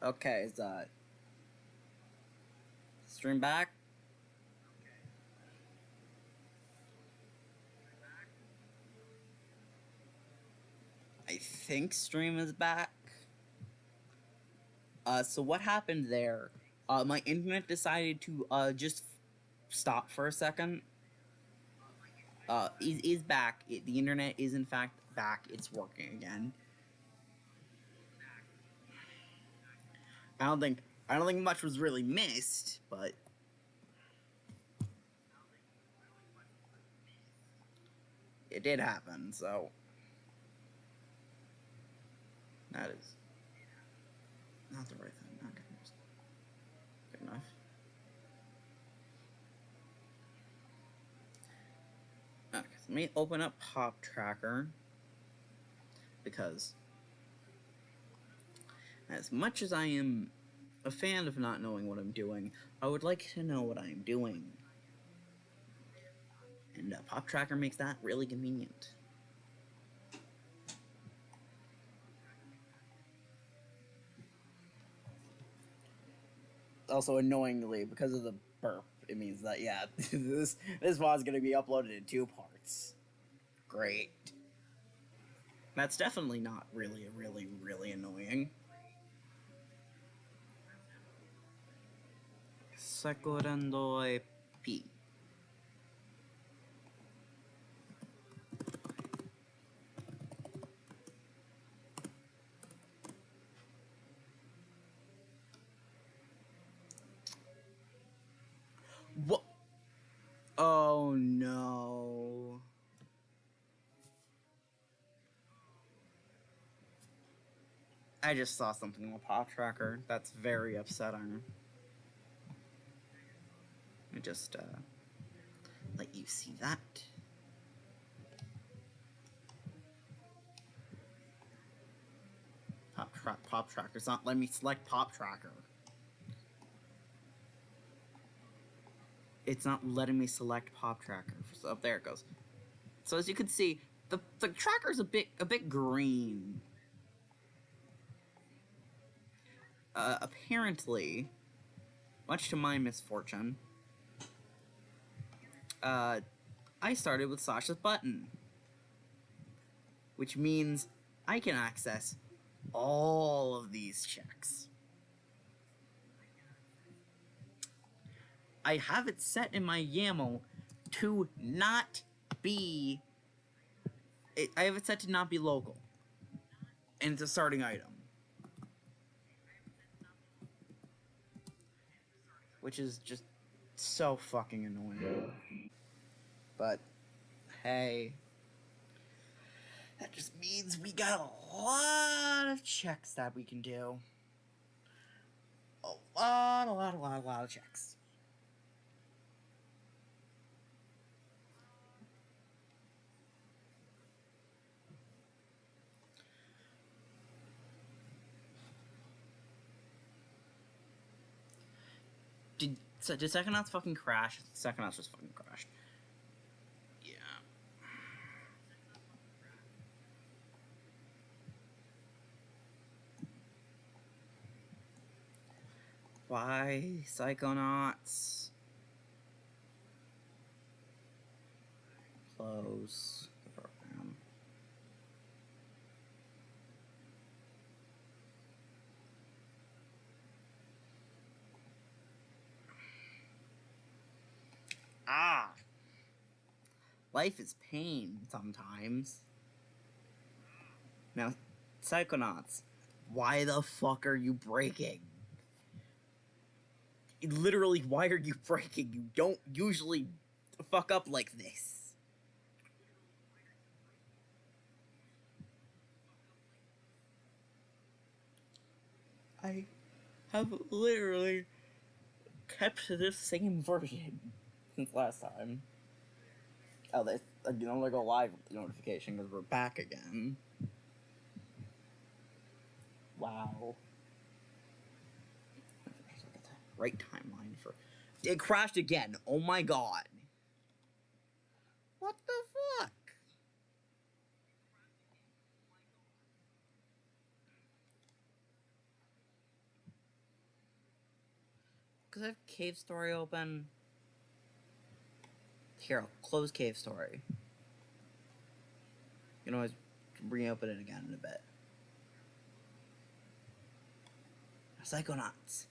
Okay, is that stream back? I think stream is back. So what happened there? My internet decided to just stop for a second. Is back. The internet is in fact back. It's working again. I don't think much was really missed, but it did happen. So that is not the right thing. Not good enough. Okay, so let me open up Pop Tracker because as much as I am a fan of not knowing what I'm doing, I would like to know what I'm doing. And Pop Tracker makes that really convenient. Also, annoyingly, because of the burp, it means that, yeah, this VOD is going to be uploaded in 2 parts. Great. That's definitely not really annoying. Secorando P. What? Oh no. I just saw something on the Pop Tracker. That's very upsetting. I just let you see that. Pop Tracker's not letting me select Pop Tracker. It's not letting me select Pop Tracker. So there it goes. So as you can see, the tracker's a bit green. Apparently, much to my misfortune, I started with Sasha's button, which means I can access all of these checks. I have it set in my YAML to not be... I have it set to not be local. And it's a starting item. Which is just so fucking annoying. But, hey... that just means we got a lot of checks that we can do. A lot of checks. Did Psychonauts fucking crash? Psychonauts just fucking crashed. Yeah. Why Psychonauts? Close the program. Ah! Life is pain sometimes. Now, Psychonauts, why the fuck are you breaking? Literally, why are you breaking? You don't usually fuck up like this. I have literally kept this same version since last time. Oh, they no longer live notification because we're back again. Wow. Right timeline for... It crashed again. Oh my god. What the fuck? because I have cave story open. Here, I'll close cave story. You can always reopen it again in a bit. Psychonauts.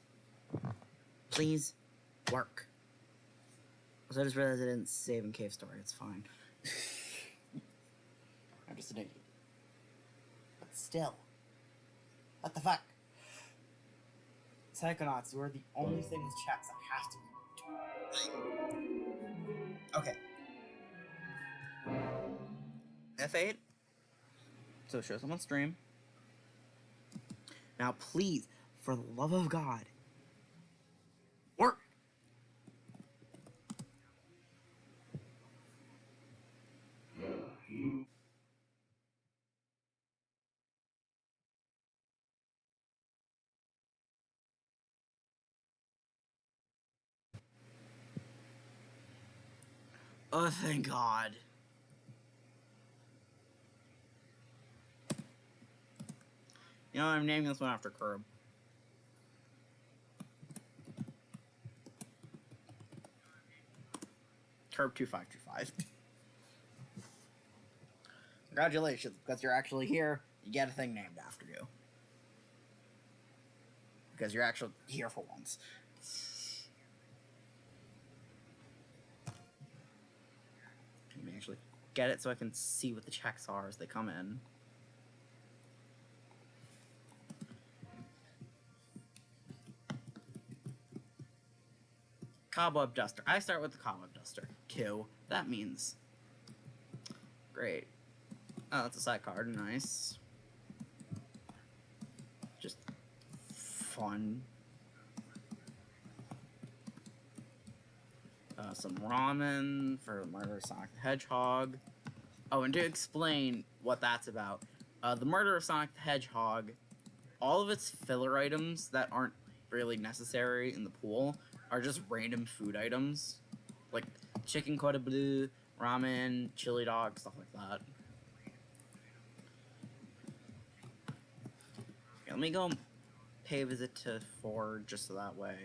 Please work. So I just realized I didn't save in cave story. It's fine. I'm just an idiot. But still. What the fuck? Psychonauts were the only thing with checks I have to do. Okay. F8. So show them on stream. Now please, for the love of God, work! Oh, thank God. You know, I'm naming this one after Curb. Curb 2525. Congratulations, because you're actually here, you get a thing named after you. Because you're actually here for once. Let me actually get it so I can see what the checks are as they come in. Cobweb Duster. I start with the Cobweb Duster. Q. That means... Great. Oh, that's a side card. Nice. Just fun. Some ramen for Murder of Sonic the Hedgehog. Oh, and to explain what that's about, the Murder of Sonic the Hedgehog, all of its filler items that aren't really necessary in the pool are just random food items. Like chicken cordon bleu, ramen, chili dog, stuff like that. Okay, let me go pay a visit to Ford just so that way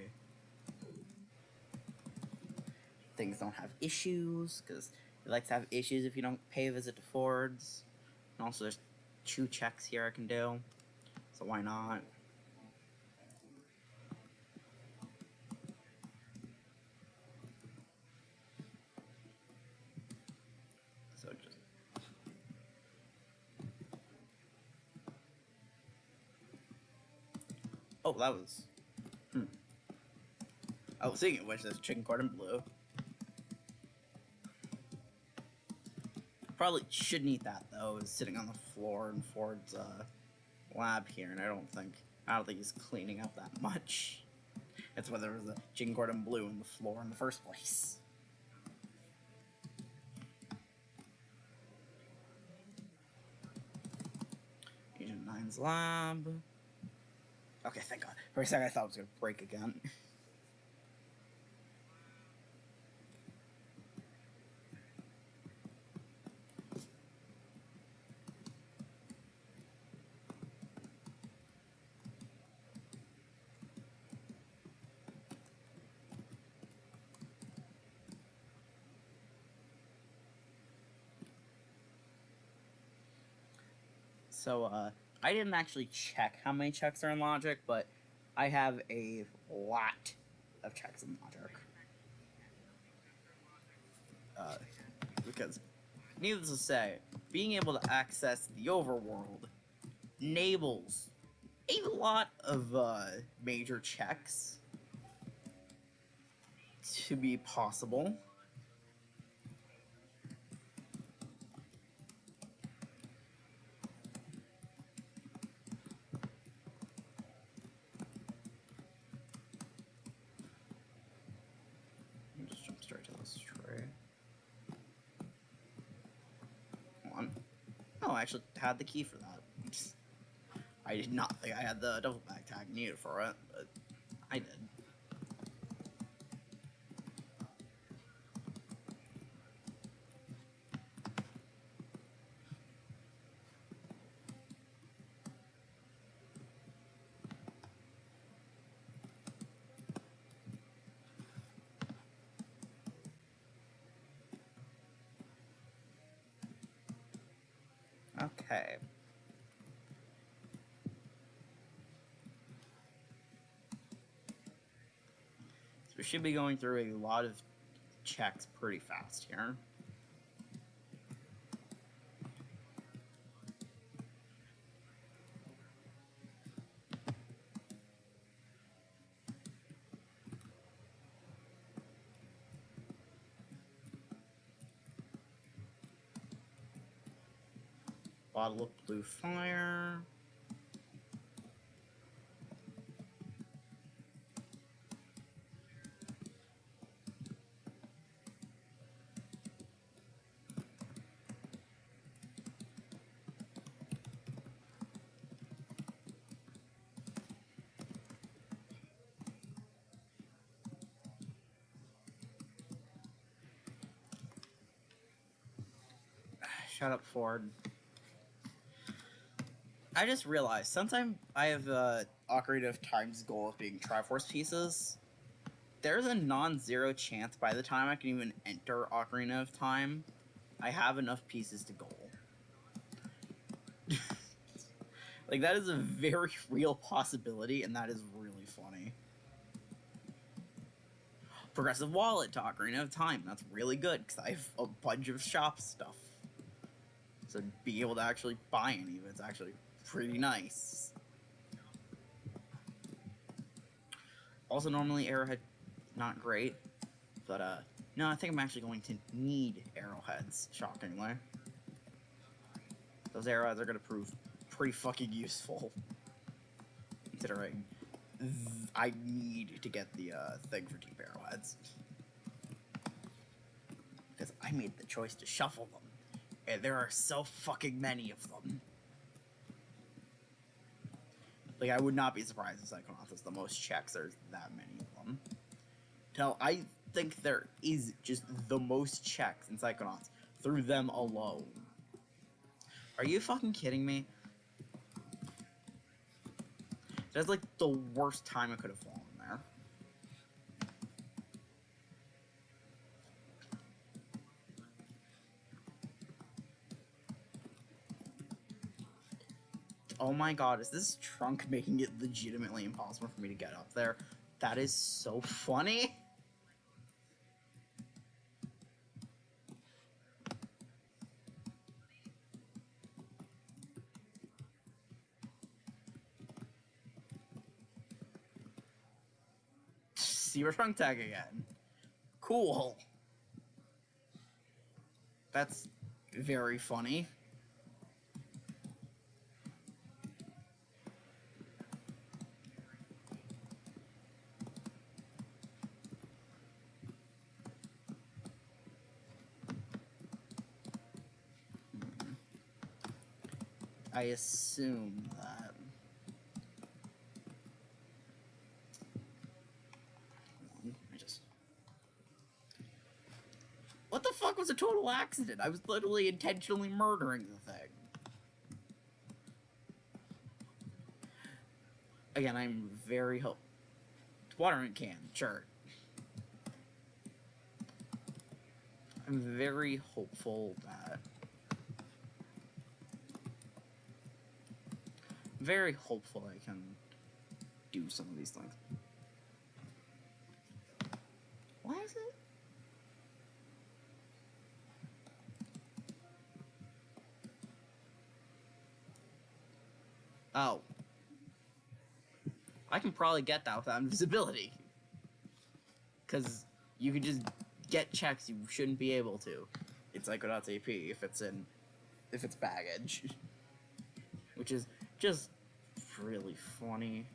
things don't have issues, because it likes to have issues if you don't pay a visit to Ford's. And also there's 2 checks here I can do, so why not? So just... Oh, that was... Oh, speaking of which, there's chicken cordon bleu. Probably shouldn't eat that though. It's sitting on the floor in Ford's lab here, and I don't think he's cleaning up that much. It's whether there was a chicken cordon bleu on the floor in the first place. Agent 9's lab. Okay, thank God. For a second I thought it was gonna break again. So, I didn't actually check how many checks are in Logic, but I have a lot of checks in Logic. Because, needless to say, being able to access the overworld enables a lot of major checks to be possible. Just jump straight to this tray. One. Oh, I actually had the key for that. I did not think I had the double back tag needed for it, but I did. Okay. So we should be going through a lot of checks pretty fast here. Bottle of blue fire. Shut up, Ford. I just realized, sometime I have Ocarina of Time's goal of being Triforce pieces. There's a non-zero chance by the time I can even enter Ocarina of Time, I have enough pieces to goal. Like, that is a very real possibility, and that is really funny. Progressive Wallet to Ocarina of Time. That's really good, because I have a bunch of shop stuff. So being able to actually buy any of it's actually pretty nice. Also, normally Arrowhead, not great. But, no, I think I'm actually going to need arrowheads, shockingly. Those arrowheads are going to prove pretty fucking useful. Considering I need to get the thing for deep arrowheads. Because I made the choice to shuffle them. And there are so fucking many of them. Like, I would not be surprised if Psychonauts is the most checks. There's that many of them. I think there is just the most checks in Psychonauts through them alone. Are you fucking kidding me? That's like the worst time I could have fallen there. Oh my god, is this trunk making it legitimately impossible for me to get up there? That is so funny. See your trunk tag again. Cool. That's very funny. I assume that. What the fuck was a total accident? I was literally intentionally murdering the thing. Again, I'm very watering can, sure. I'm very hopeful that. Very hopeful I can do some of these things. Why is it? Oh. I can probably get that without invisibility. Because you can just get checks you shouldn't be able to. It's Psychonauts AP if it's baggage. Which is just really funny.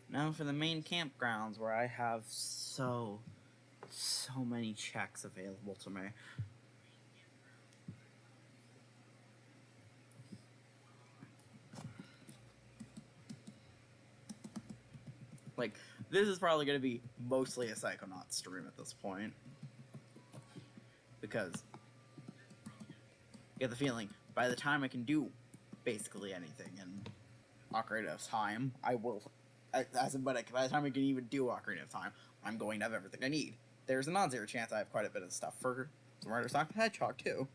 Now for the main campgrounds where I have so many checks available to me. Like, this is probably going to be mostly a Psychonauts stream at this point. Because get the feeling by the time I can do basically anything in Ocarina of Time, I will. By the time I can even do Ocarina of Time, I'm going to have everything I need. There's a non-zero chance I have quite a bit of stuff for Murder Sonic the Hedgehog too.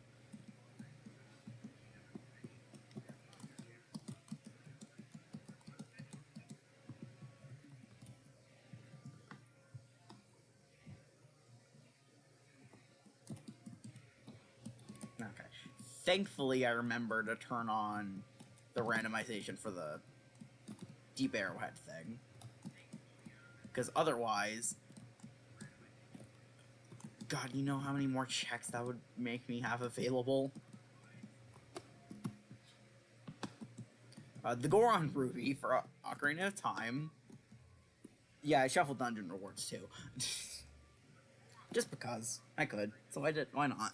Okay. Thankfully, I remember to turn on the randomization for the deep arrowhead thing. Because otherwise, God, you know how many more checks that would make me have available? The Goron Ruby for Ocarina of Time. Yeah, I shuffled dungeon rewards too. Just because I could. So I did. Why not?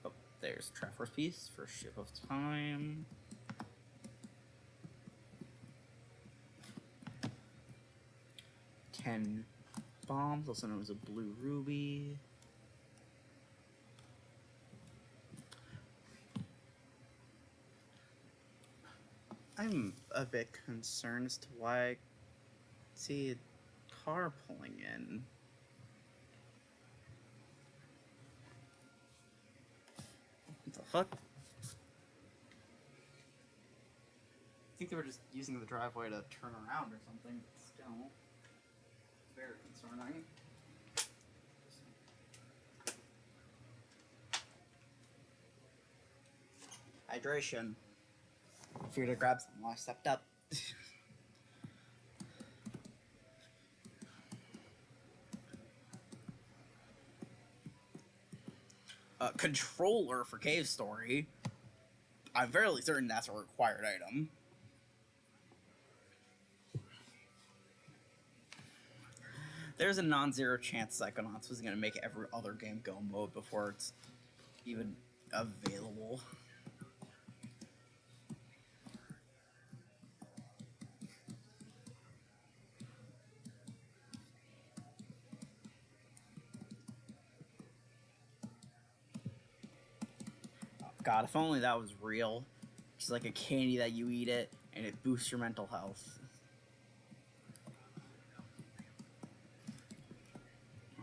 Oh, there's Traveler's Piece for Ship of Time. Ten bombs, also known as a blue ruby. I'm a bit concerned as to why I see a car pulling in. What the fuck? I think they were just using the driveway to turn around or something, but still. Very concerning. Hydration. Figured to grab something while I stepped up. Controller for Cave Story. I'm fairly certain that's a required item. There's a non-zero chance Psychonauts was going to make every other game go mode before it's even available. God, if only that was real. It's like a candy that you eat it, and it boosts your mental health.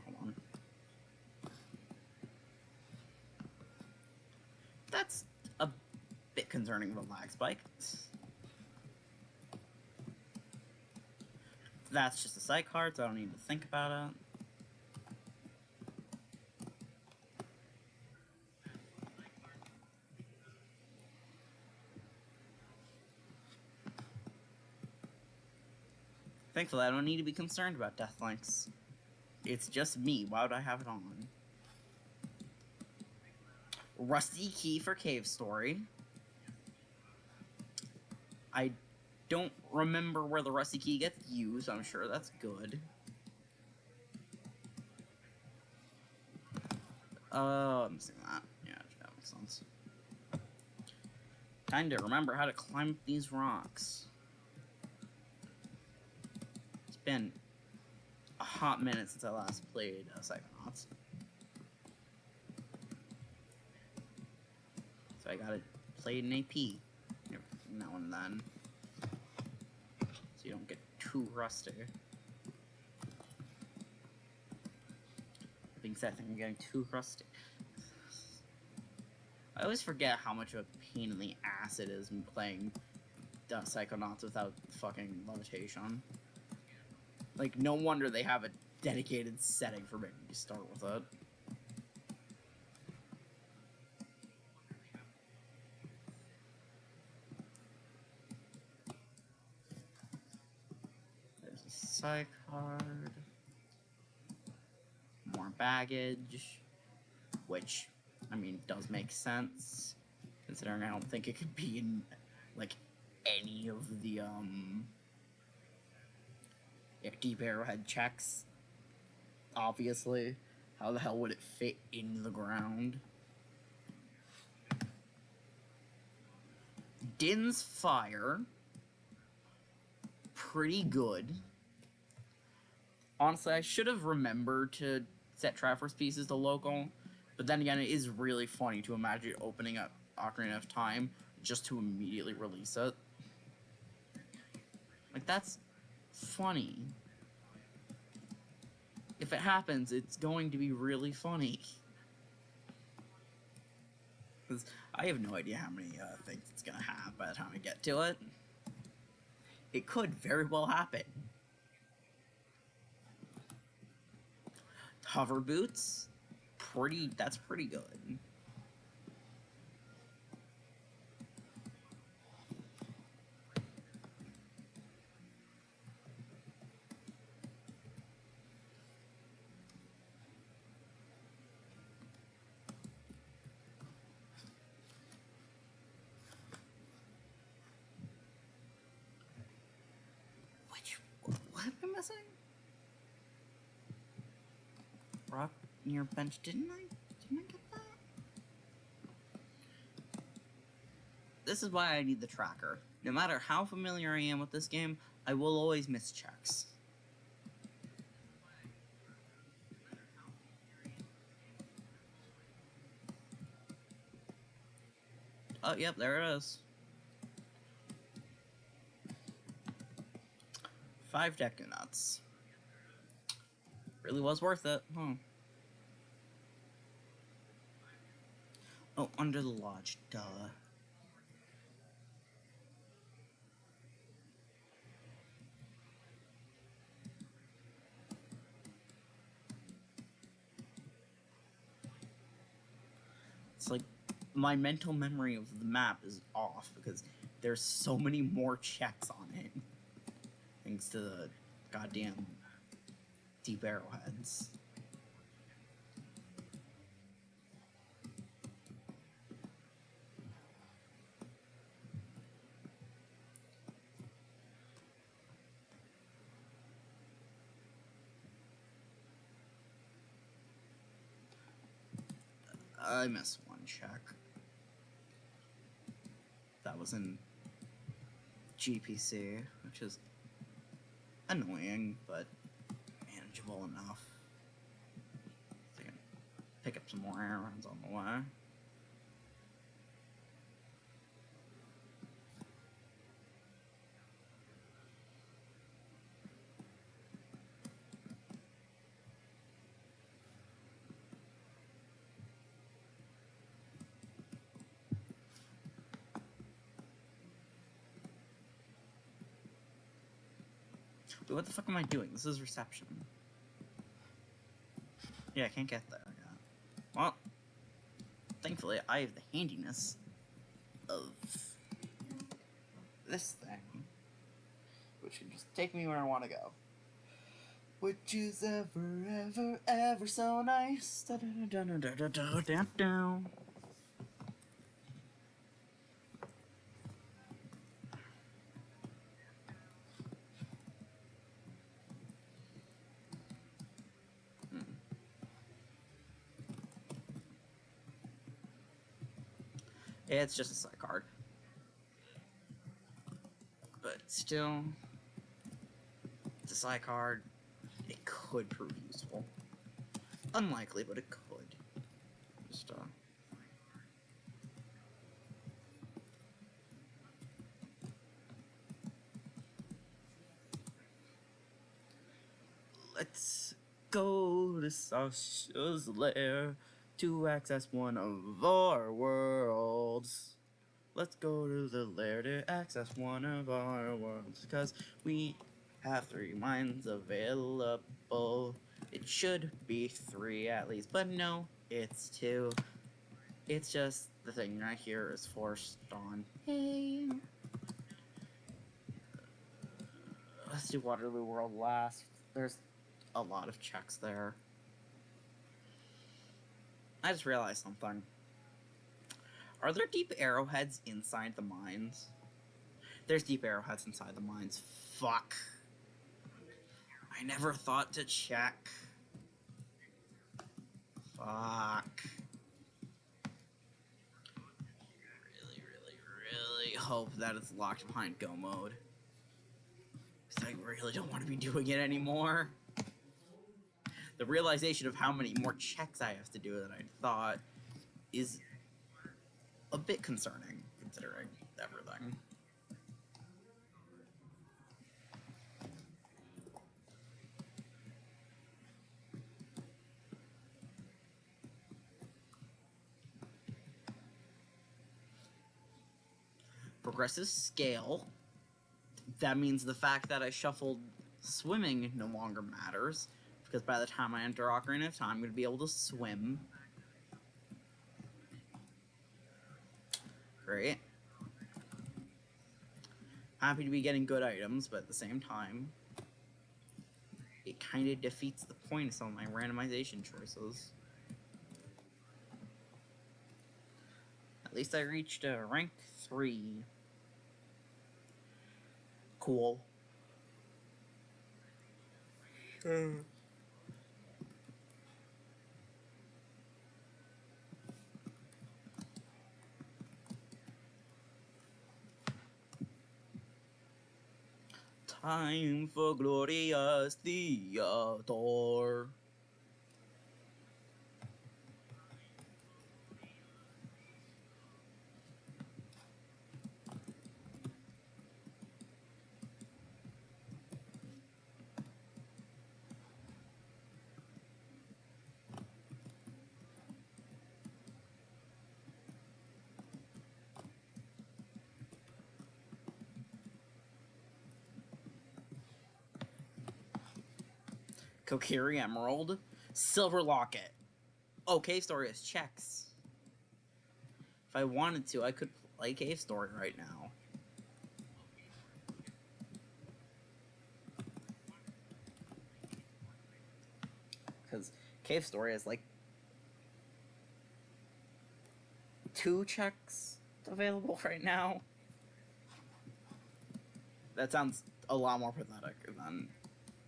Hold on. That's a bit concerning of a lag spike. That's just a psych card, so I don't need to think about it. Thankfully, I don't need to be concerned about death links. It's just me. Why would I have it on? Rusty key for Cave Story. I don't remember where the rusty key gets used. I'm sure that's good. I'm missing that. Yeah, that makes sense. Time to remember how to climb up these rocks. It's been a hot minute since I last played Psychonauts. So I gotta play an AP now and then. So you don't get too rusty. Being said, I think I'm getting too rusty. I always forget how much of a pain in the ass it is in playing Psychonauts without fucking levitation. Like, no wonder they have a dedicated setting for making you start with it. psych card. More baggage. Which, I mean, does make sense. Considering I don't think it could be in, like, any of the, deep arrowhead checks. Obviously. How the hell would it fit in the ground? Din's Fire. Pretty good. Honestly, I should have remembered to set Traverse Pieces to local. But then again, it is really funny to imagine opening up Ocarina of Time just to immediately release it. Like, that's funny. If it happens, it's going to be really funny. Because I have no idea how many things it's going to have by the time I get to it. It could very well happen. Hover boots, that's pretty good. What am I missing? Rock near bench, didn't I get that? This is why I need the tracker. No matter how familiar I am with this game, I will always miss checks. Oh, yep, there it is. 5 Psychonauts. Really was worth it, huh? Oh, under the lodge, duh. It's like, my mental memory of the map is off because there's so many more checks on it. Thanks to the goddamn deep arrowheads. I missed one check. That was in GPC, which is annoying, but manageable enough. So I can pick up some more arrows on the way. Wait, what the fuck am I doing? This is reception. Yeah, I can't get there yet. Well, thankfully I have the handiness of this thing, which can just take me where I want to go. Which is ever so nice. Da -da -da -da -da -da -da -da -da. It's just a side card. But still, it's a side card. It could prove useful. Unlikely, but it could. Just, let's go to Sasha's lair to access one of our worlds. Let's go to the lair to access one of our worlds, because we have 3 mines available. It should be 3 at least, but no, it's 2. It's just the thing right here is forced on. Hey. Let's do Waterloo World last. There's a lot of checks there. I just realized something. Are there deep arrowheads inside the mines? There's deep arrowheads inside the mines. Fuck. I never thought to check. Fuck. Really hope that it's locked behind go mode. Because I really don't want to be doing it anymore. The realization of how many more checks I have to do than I thought is a bit concerning, considering everything. Progressive scale. That means the fact that I shuffled swimming no longer matters, because by the time I enter Ocarina of Time, I'm going to be able to swim. Great. Happy to be getting good items, but at the same time, it kind of defeats the point of some of my randomization choices. At least I reached a rank 3. Cool. Time for glorious theater. Kokiri Emerald. Silver Locket. Oh, Cave Story has checks. If I wanted to, I could play Cave Story right now. Because Cave Story has like 2 checks available right now. That sounds a lot more pathetic than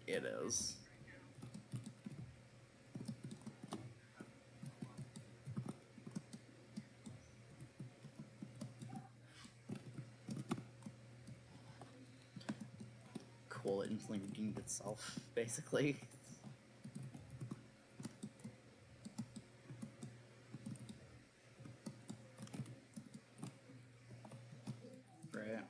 it is. Cool, it instantly redeemed itself, basically. Right.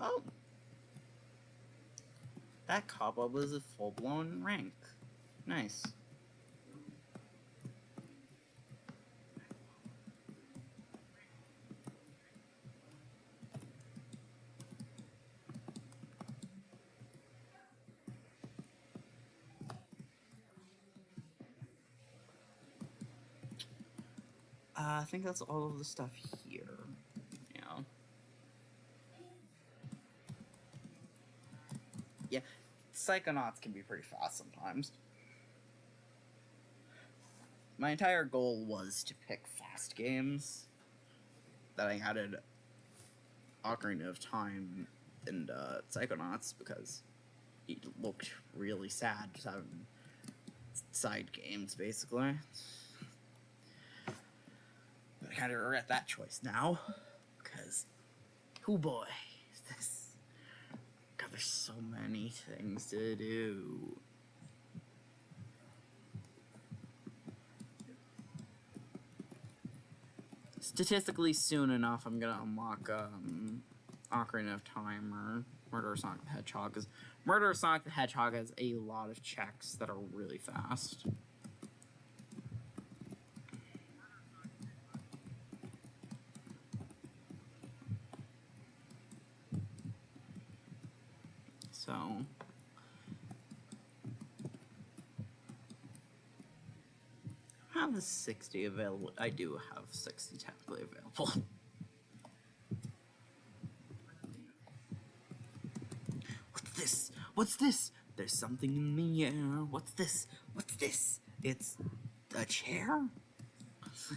Oh. That cobweb was a full-blown rank. Nice. I think that's all of the stuff here. Yeah. Yeah. Psychonauts can be pretty fast sometimes. My entire goal was to pick fast games that I added Ocarina of Time and Psychonauts because it looked really sad just having side games, basically. But I kind of regret that choice now, because, oh boy, this. God, there's so many things to do. Statistically, soon enough, I'm gonna unlock Ocarina of Time or Murder of Sonic the Hedgehog, because Murder of Sonic the Hedgehog has a lot of checks that are really fast. have the 60 available. I do have 60 technically available. What's this? What's this? There's something in the air. What's this? What's this? It's a chair? What's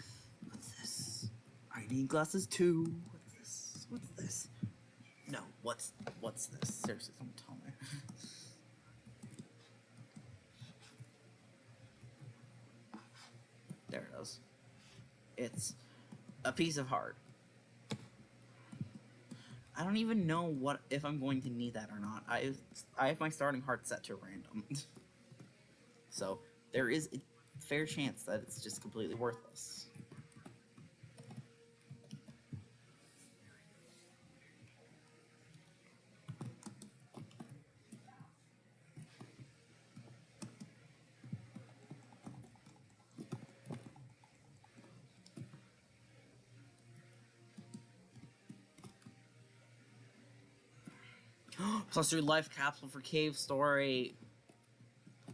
this? I need glasses too. What's this? What's this? No, what's this? Seriously, don't tell me. There it is. It's a piece of heart. I don't even know what if I'm going to need that or not. I have my starting heart set to random. So there is a fair chance that it's just completely worthless. Plus 3 life capsule for cave story. Oh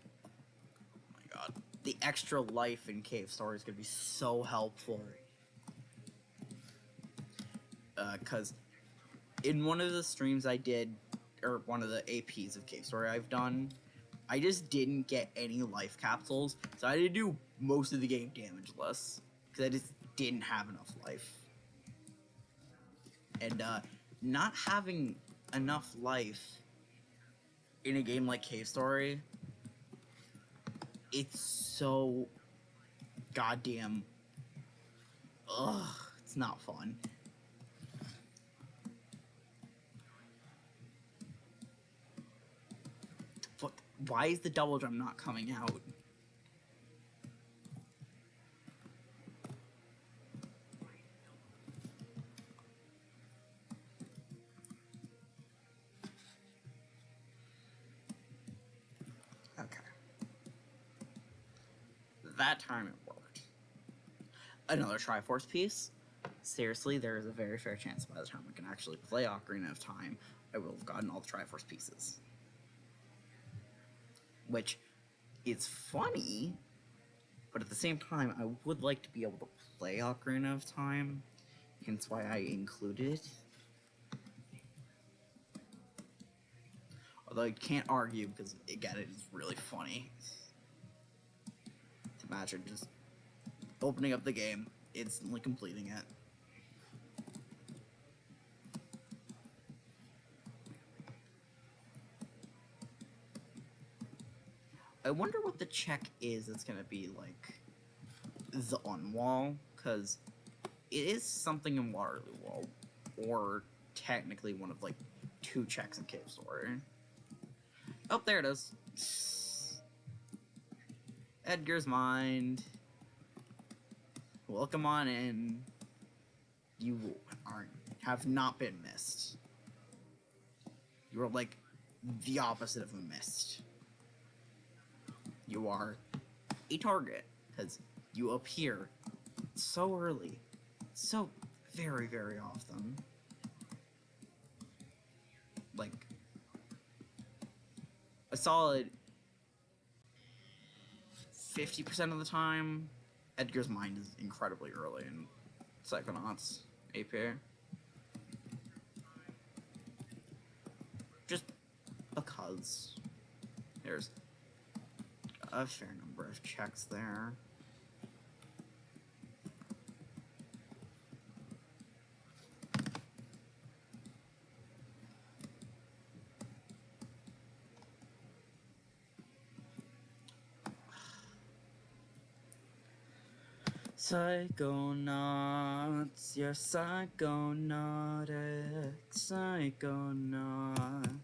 my god. The extra life in cave story is going to be so helpful. Because in one of the streams I did, or one of the APs of cave story I've done, I just didn't get any life capsules. So I had to do most of the game damageless. Because I just didn't have enough life. And not having enough life in a game like Cave Story, it's so goddamn, it's not fun. But why is the double jump not coming out? That time it worked. Another Triforce piece. Seriously, there is a very fair chance by the time I can actually play Ocarina of Time, I will have gotten all the Triforce pieces. Which is funny, but at the same time, I would like to be able to play Ocarina of Time, hence why I included it. Although I can't argue, because again, it is really funny. Imagine just opening up the game, instantly completing it. I wonder what the check is that's gonna be like the on-wall, because it is something in Waterloo Wall, or technically one of like 2 checks in Cave Story. Oh, there it is. Edgar's Mind. Welcome on in. You have not been missed. You are like the opposite of a mist. You are a target, because you appear so early, so very, very often. Like, a solid 50% of the time, Edgar's Mind is incredibly early in Psychonauts APA. Just because there's a fair number of checks there. Psychonauts, you're psychonautic, psychonauts.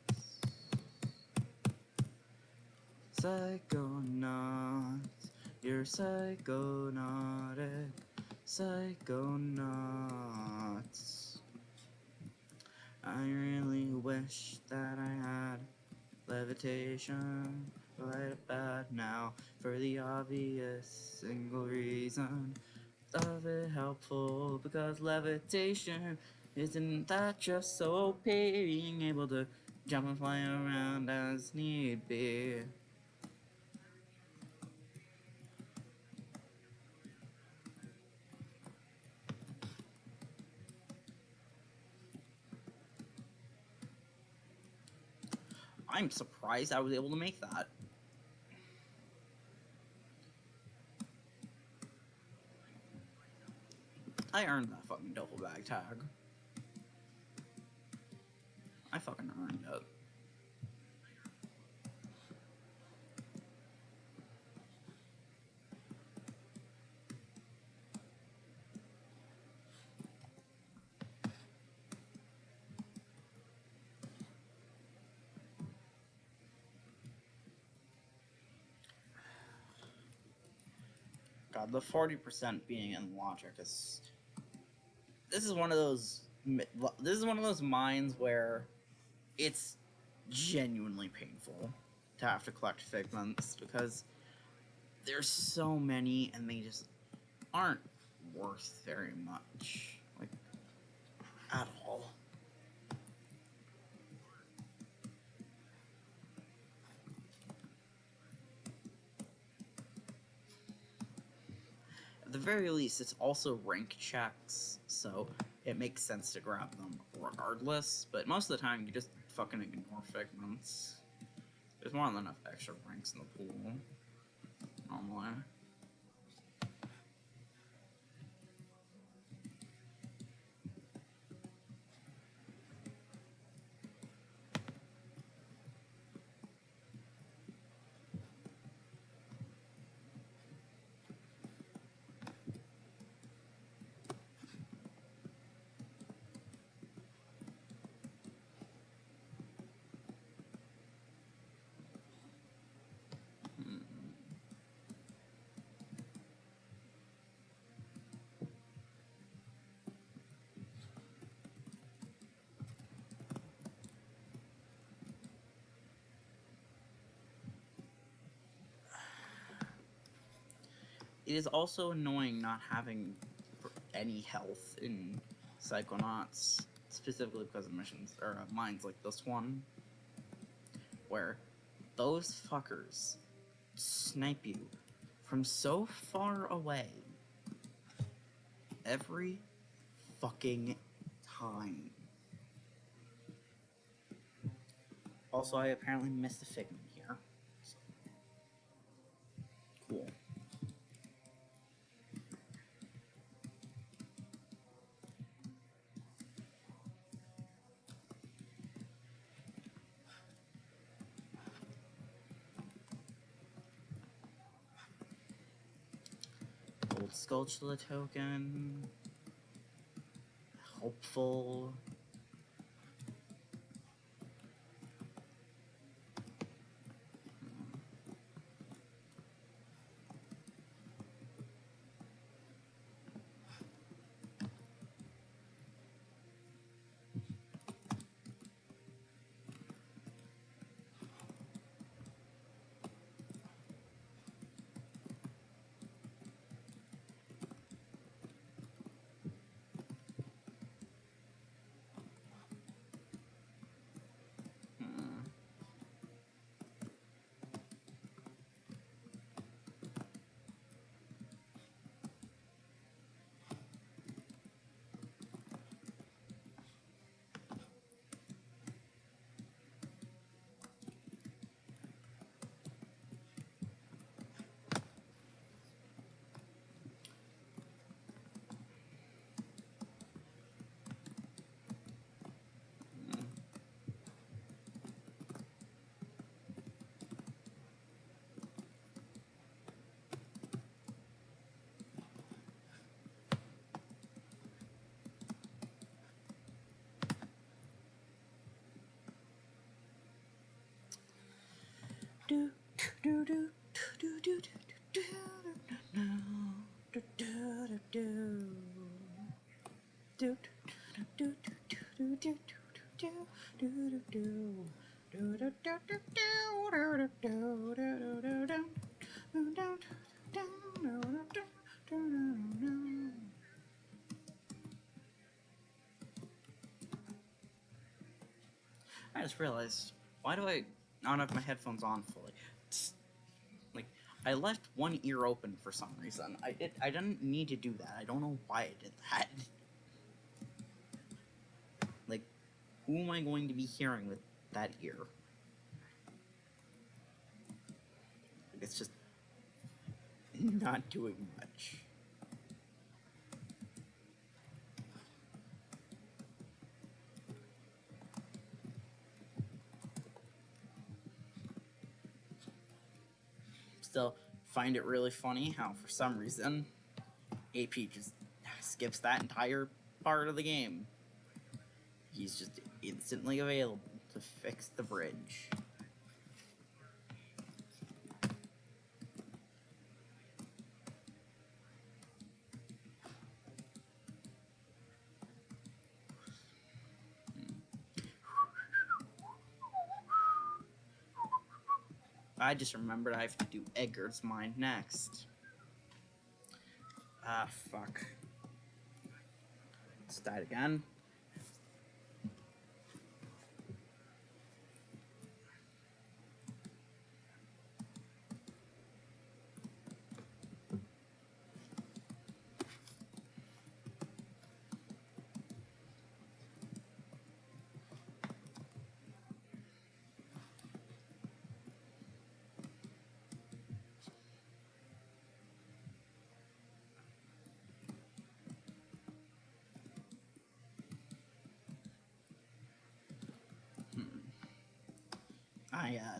Psychonauts, you're psychonautic, psychonauts. I really wish that I had levitation right about now, for the obvious single reason of it helpful, because levitation isn't that just so OP, being able to jump and fly around as need be. I'm surprised I was able to make that. I earned that fucking duffel bag tag. I fucking earned it. God, the 40% being in logic is... This is one of those mines where it's genuinely painful to have to collect figments, because there's so many and they just aren't worth very much, like, at all. At the very least, it's also rank checks, so it makes sense to grab them regardless, but most of the time you just fucking ignore figments. There's more than enough extra ranks in the pool, normally. It is also annoying not having any health in Psychonauts, specifically because of missions, or mines like this one, where those fuckers snipe you from so far away every fucking time. Also, I apparently missed a figment here. So. Cool. Gold Sculpture token. Hopeful. Do do do do do do do do do do do I just realized, why do I not have my headphones on fully? Like, I left one ear open for some reason. I didn't need to do that. I don't know why I did that. Like, who am I going to be hearing with that ear? it's just not doing much. Still find it really funny how for some reason AP just skips that entire part of the game. He's just instantly available to fix the bridge. I just remembered I have to do Edgar's Mind next. Ah, fuck. Let's die again.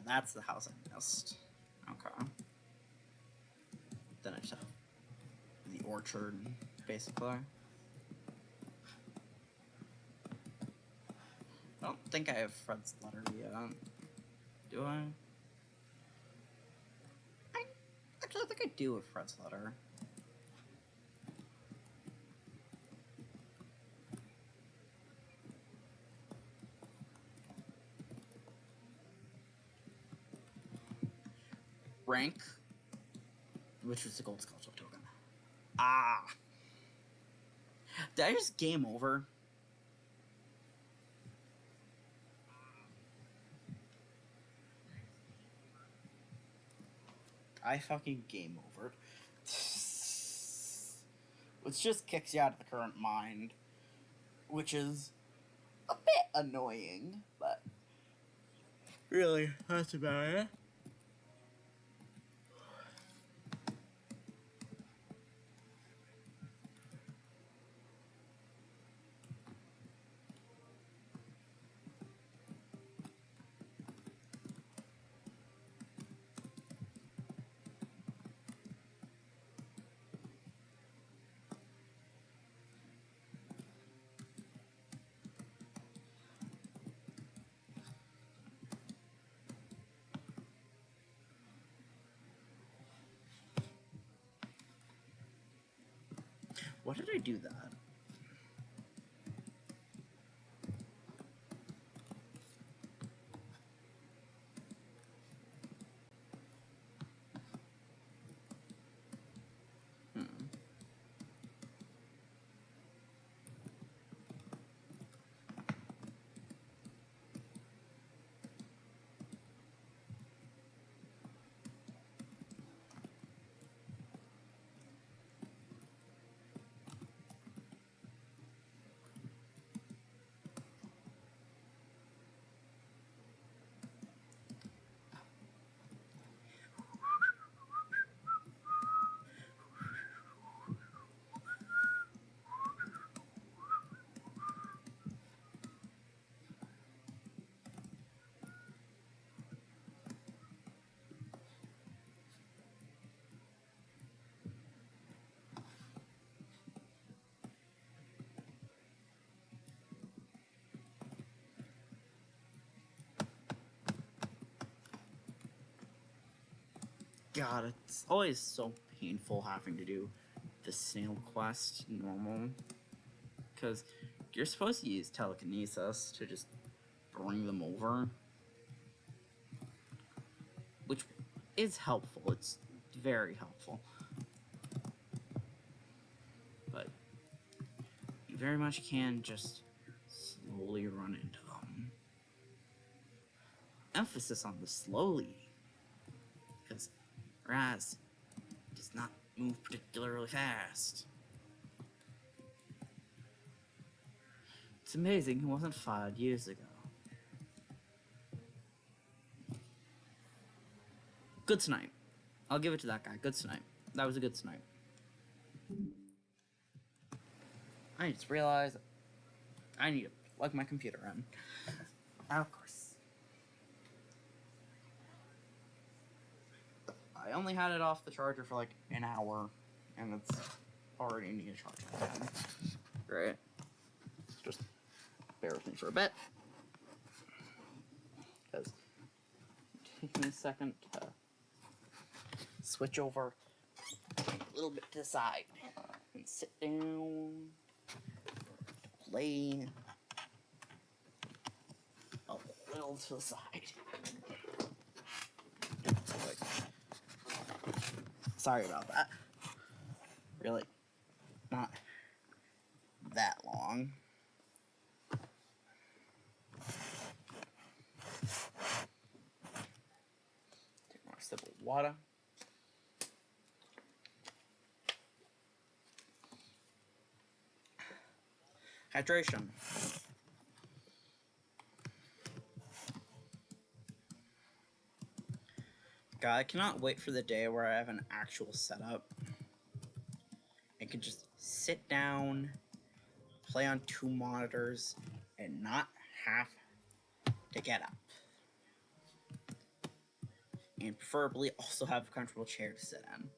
That's the house I missed. Okay. Then I just have the orchard, basically. I don't think I have Fred's letter yet. Do I? Actually, I think I do have Fred's letter. Rank, which was the gold scholarship token. Ah! Did I just game over? I fucking game over. Which just kicks you out of the current mind. Which is a bit annoying, but really, that's about it. What did I do that? God, it's always so painful having to do the snail quest normal. Because you're supposed to use telekinesis to just bring them over. Which is helpful. It's very helpful. But you very much can just slowly run into them. Emphasis on the slowly. Because Raz does not move particularly fast. It's amazing he wasn't fired years ago. Good tonight. I'll give it to that guy. Good snipe. That was a good snipe. I just realized I need to plug my computer in. Of course. I only had it off the charger for like an hour, and it's already need a charger again. Great. Just bear with me for a bit. Because it takes me a second to switch over a little bit to the side and sit down, play a little to the side. Sorry about that. Really, not that long. Take more sip of water. Hydration. God, I cannot wait for the day where I have an actual setup. I can just sit down, play on 2 monitors, and not have to get up. And preferably also have a comfortable chair to sit in.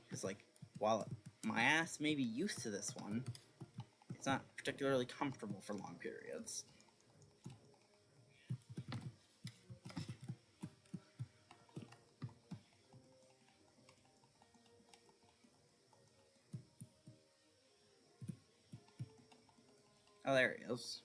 Because, like, while my ass may be used to this one, it's not particularly comfortable for long periods. Oh, there he is.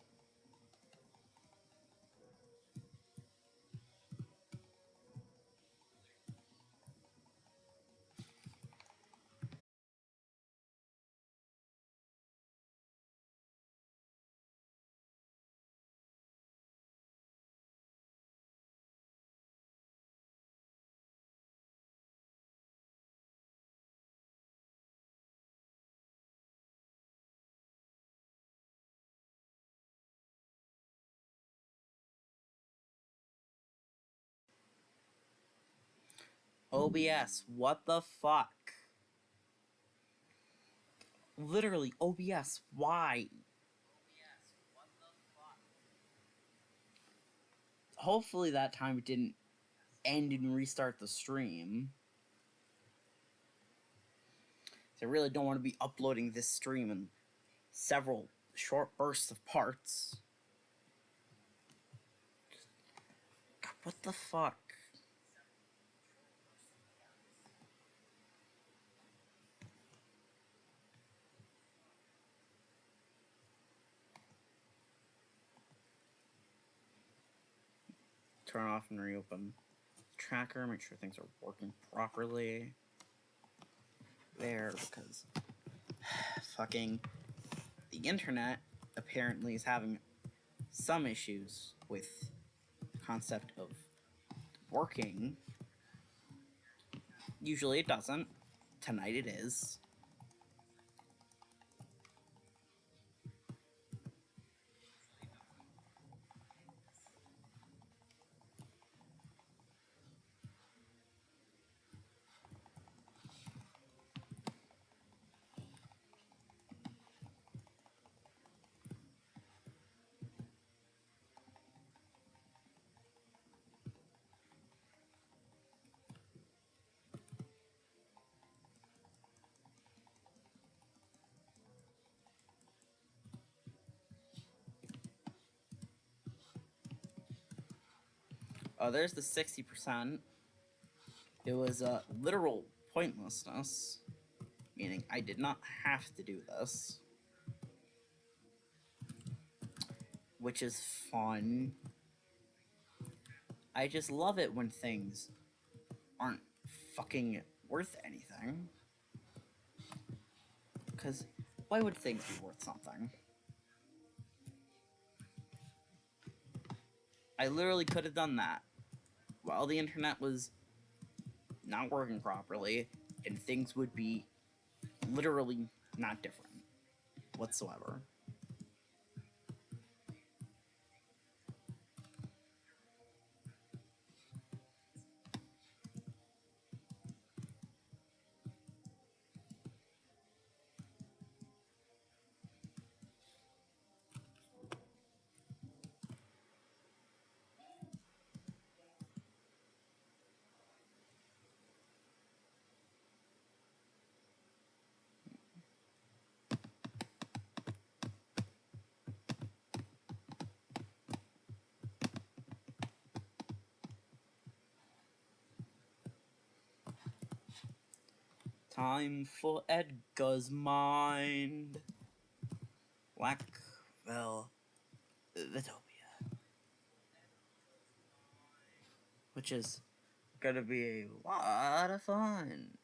OBS, what the fuck? Literally, OBS, why? Hopefully that time it didn't end and restart the stream. I really don't want to be uploading this stream in several short bursts of parts. God, what the fuck? Turn off and reopen tracker, make sure things are working properly. There, because fucking the internet apparently is having some issues with the concept of working. Usually it doesn't. Tonight it is. Oh, there's the 60%. It was a literal pointlessness, meaning I did not have to do this, which is fun. I just love it when things aren't fucking worth anything. Because why would things be worth something? I literally could have done that while the internet was not working properly, and things would be literally not different whatsoever. Time for Edgar's mind. Blackville, Vitopia. Which is gonna be a lot of fun.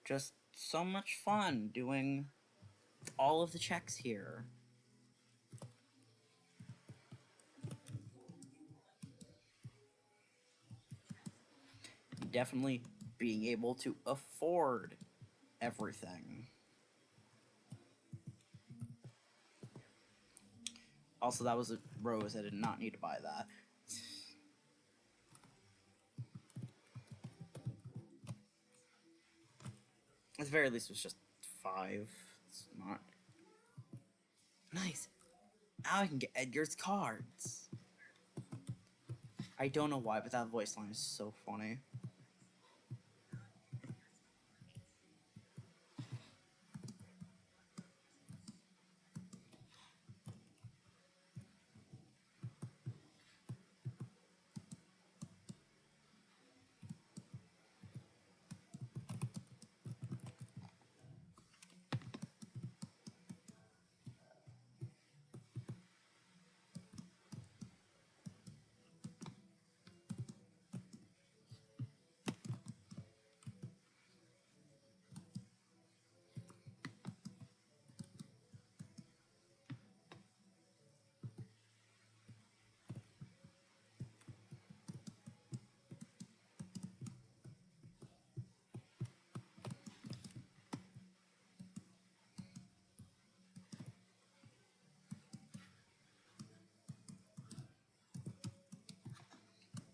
Just so much fun doing all of the checks here. Definitely being able to afford everything. Also, that was a rose. I did not need to buy that. At the very least, it was just 5. It's not nice. Now I can get Edgar's cards. I don't know why, but that voice line is so funny.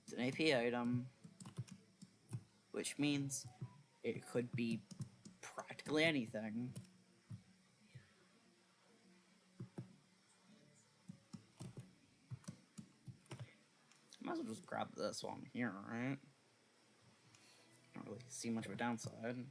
It's an AP item, which means it could be practically anything. Might as well just grab this while I'm here, right? Don't really see much of a downside.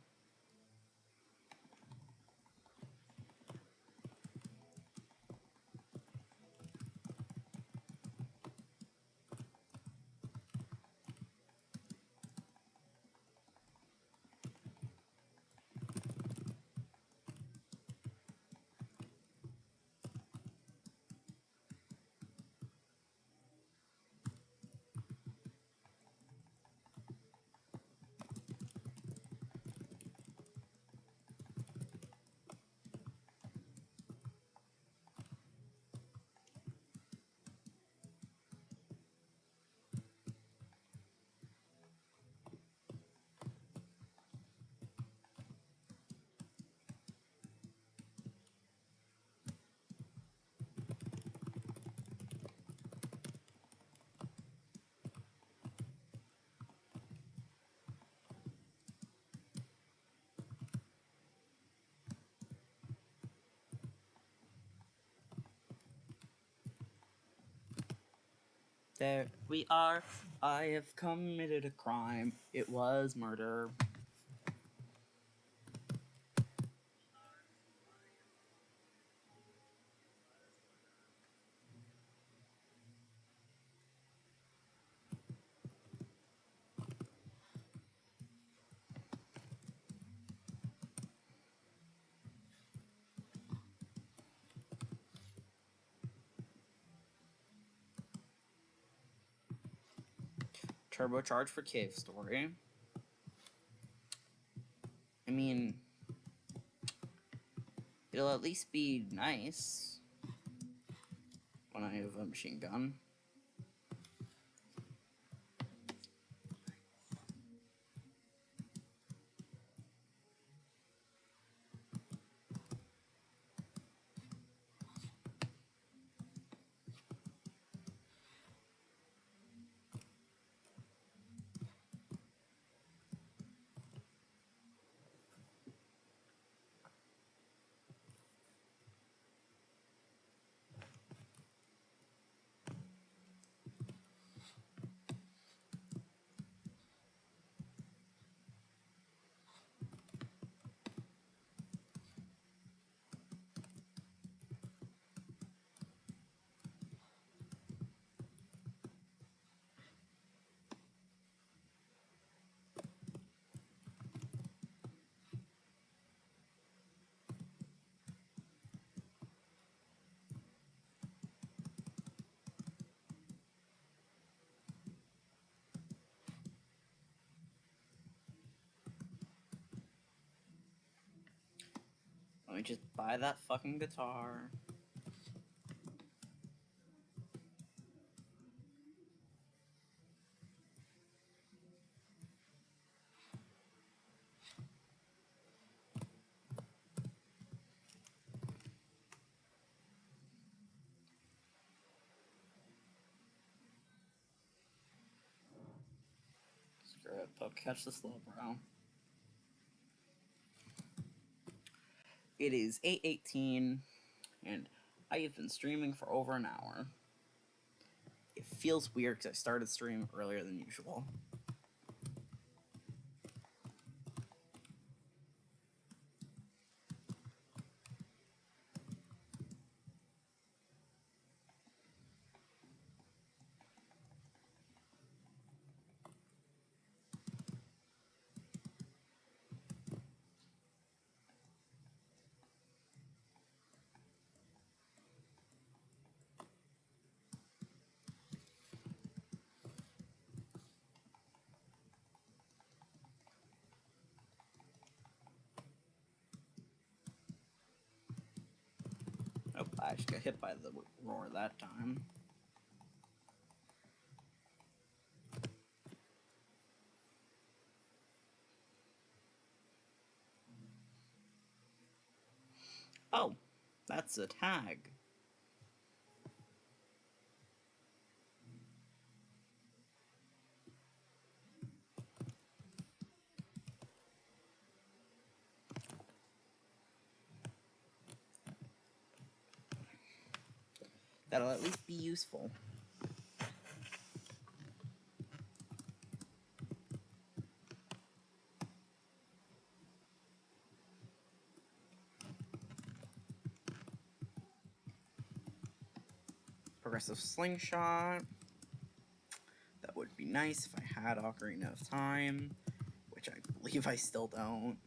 There we are. I have committed a crime. It was murder. Turbocharge for Cave Story. I mean, it'll at least be nice when I have a machine gun. Let me just buy that fucking guitar. Screw it, but catch the slow, bro. It is 8:18, and I have been streaming for over an hour. It feels weird because I started streaming earlier than usual. Oh, I actually got hit by the roar that time. Oh, that's a tag. That'll at least be useful. Progressive slingshot. That would be nice if I had Ocarina of Time, which I believe I still don't.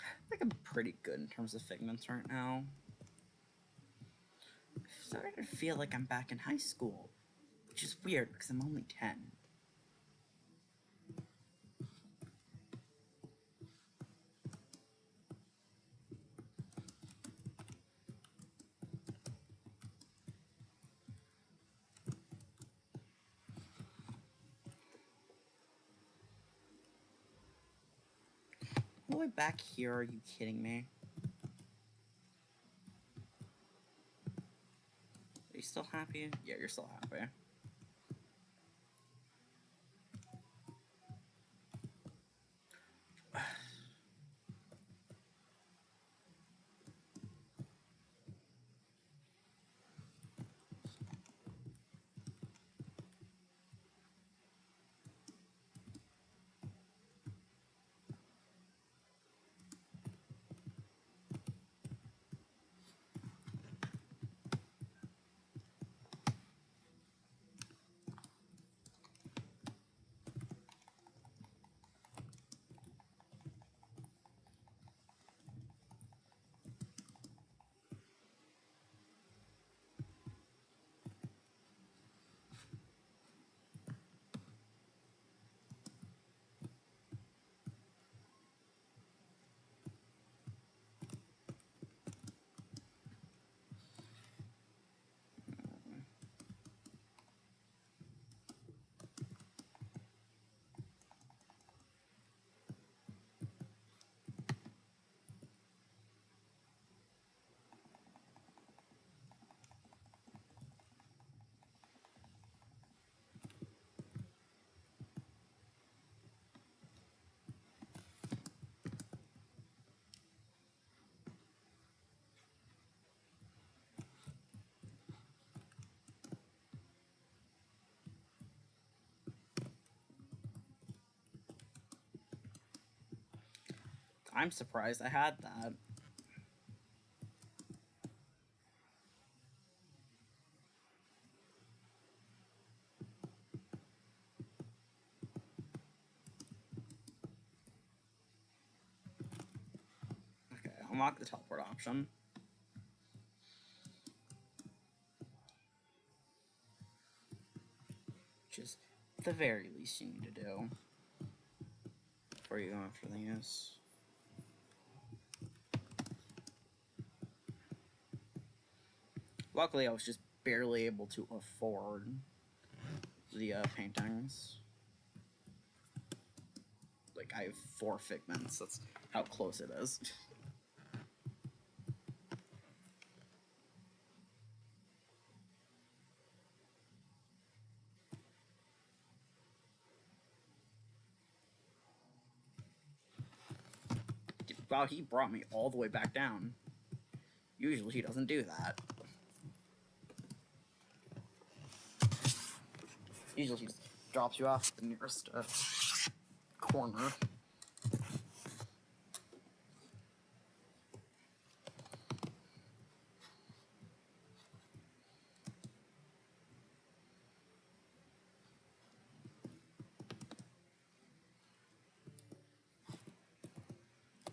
I think I'm pretty good in terms of figments right now. I'm starting to feel like I'm back in high school, which is weird because I'm only 10. All the way back here, are you kidding me? Are you still happy? Yeah, you're still happy. I'm surprised I had that. Okay, unlock the teleport option. Which is the very least you need to do before you go after these. Luckily, I was just barely able to afford the paintings. Like, I have 4 figments. That's how close it is. Wow, he brought me all the way back down. Usually he doesn't do that. Usually he just drops you off the nearest corner.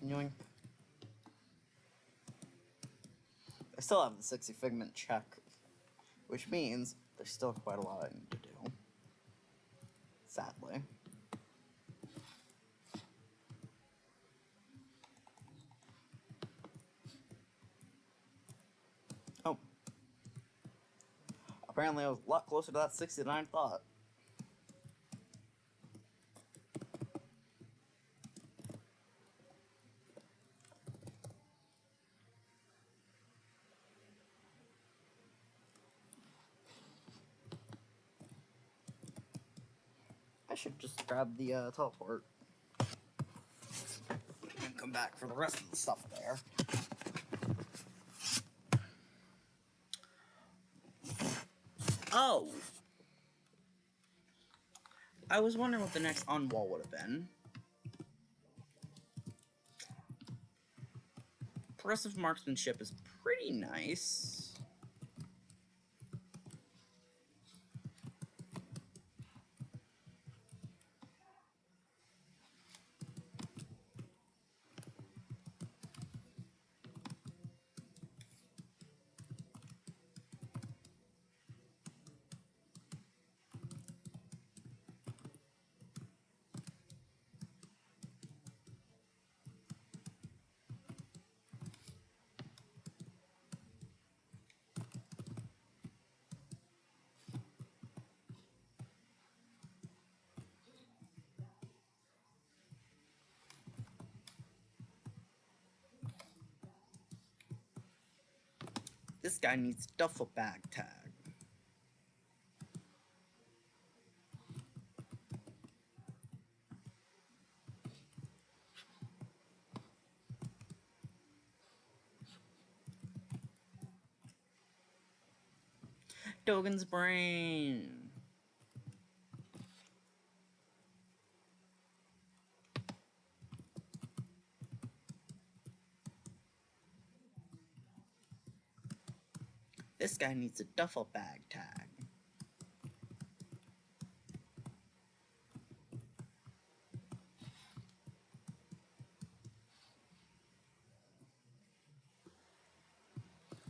Yoink. I still have the 60 figment check, which means there's still quite a lot I need to do. Sadly. Oh. Apparently I was a lot closer to that 60 than I thought. I should just grab the teleport and come back for the rest of the stuff there. Oh! I was wondering what the next unwall would have been. Progressive marksmanship is pretty nice. This guy needs duffel bag tag. Dogen's brain. This guy needs a duffel bag tag.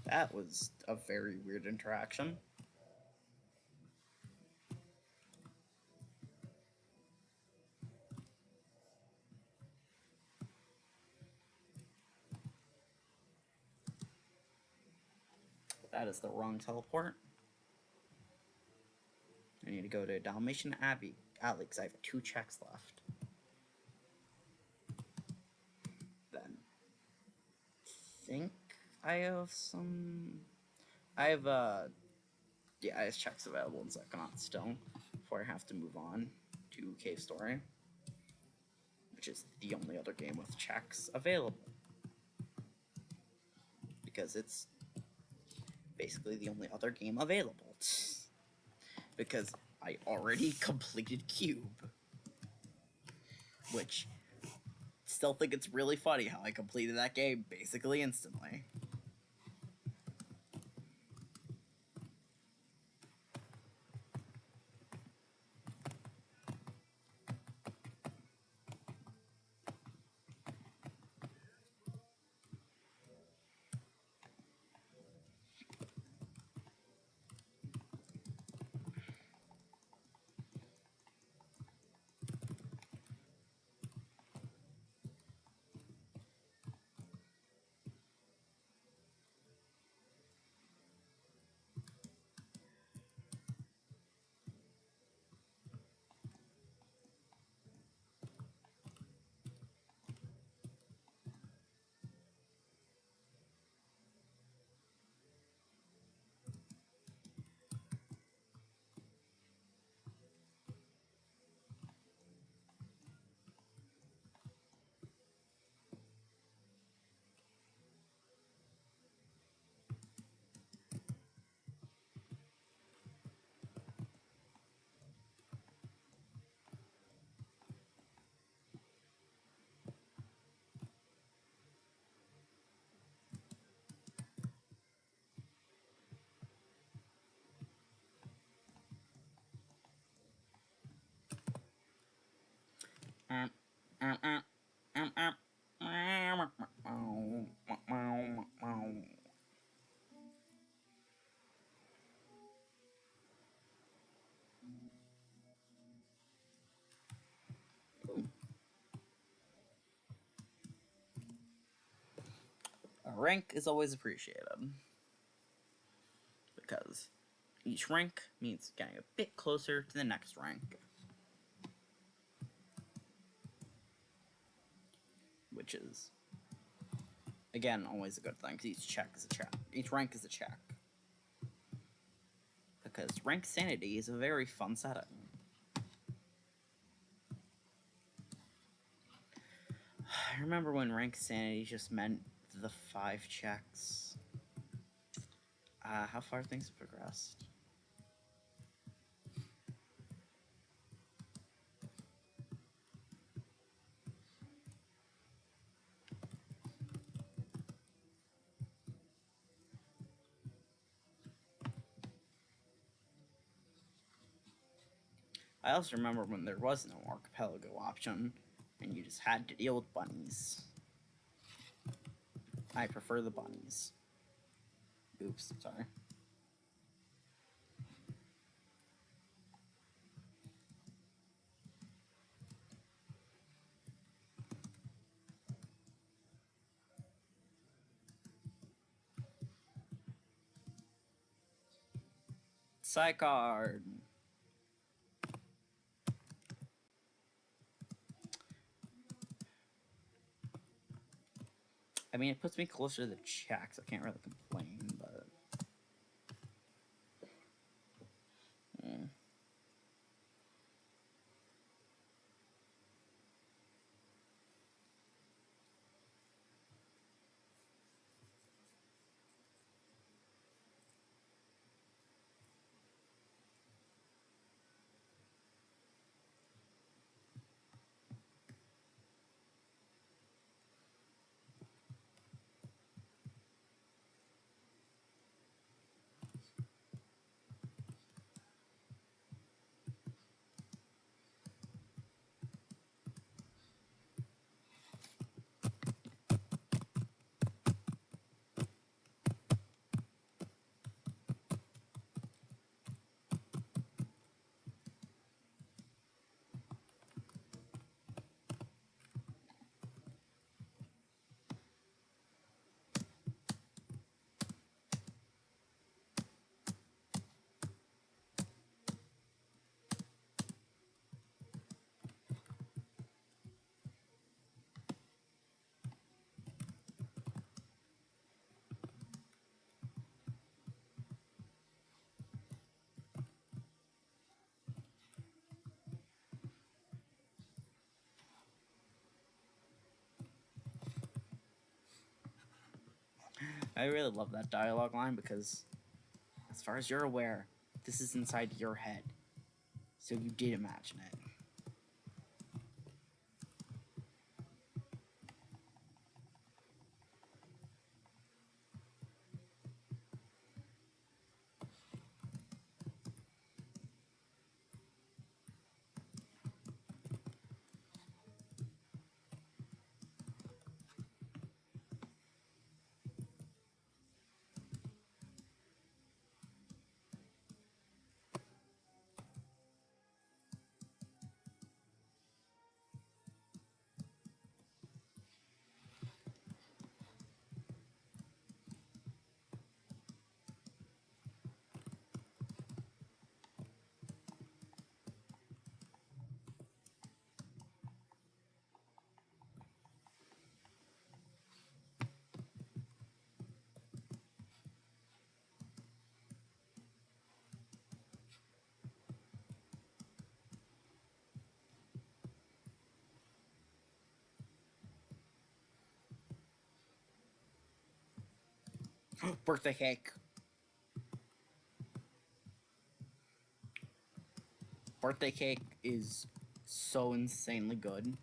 That was a very weird interaction. That is the wrong teleport. I need to go to Dalmatian Abbey. Alex, I have 2 checks left. Then, I think I have some... I have, yeah, I have checks available in Psychonauts still, before I have to move on to Cave Story, which is the only other game with checks available. Because it's basically the only other game available. Because I already completed Cube, which still still think it's really funny how I completed that game basically instantly. A rank is always appreciated, because each rank means getting a bit closer to the next rank. Which is, again, always a good thing, because each check is a check. Each rank is a check. Because rank sanity is a very fun setting. I remember when rank sanity just meant the 5 checks. How far things progressed. I also remember when there was no Archipelago option, and you just had to deal with bunnies. I prefer the bunnies. Oops, sorry. Psychard. I mean, it puts me closer to the checks. I can't really complain, but... I really love that dialogue line because, as far as you're aware, this is inside your head. So you did imagine it. Birthday cake. Birthday cake is so insanely good.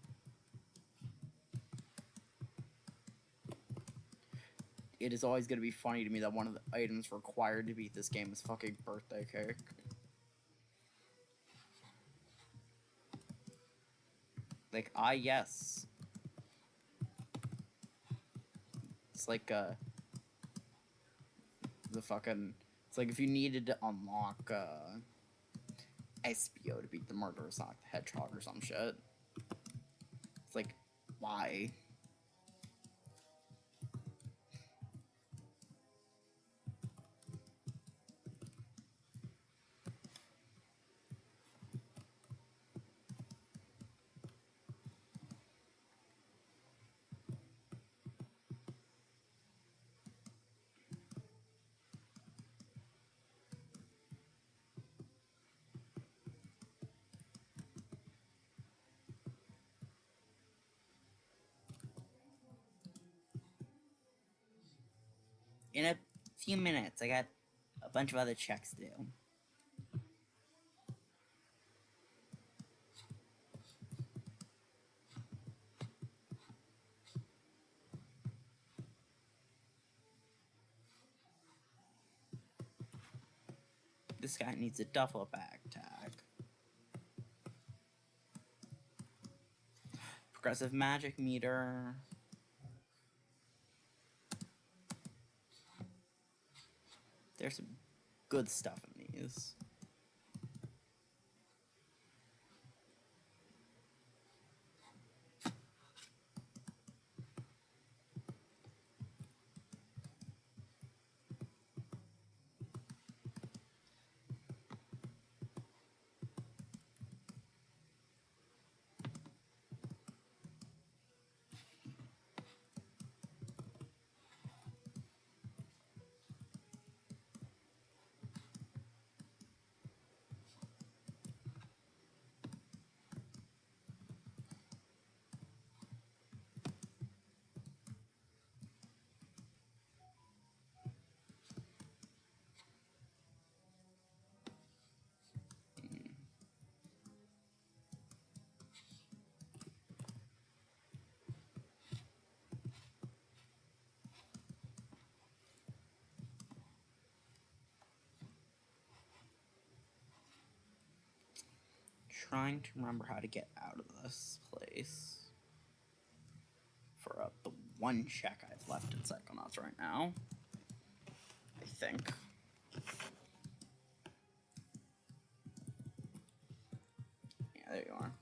It is always going to be funny to me that one of the items required to beat this game is fucking birthday cake. Like, yes. It's like, it's like if you needed to unlock, SBO to beat the Murderous Sonic the Hedgehog or some shit. It's like, why? In a few minutes, I got a bunch of other checks to do. This guy needs a duffel bag tag. Progressive magic meter. There's some good stuff in these. Trying to remember how to get out of this place for the one check I've left in Psychonauts right now. I think. Yeah, there you are.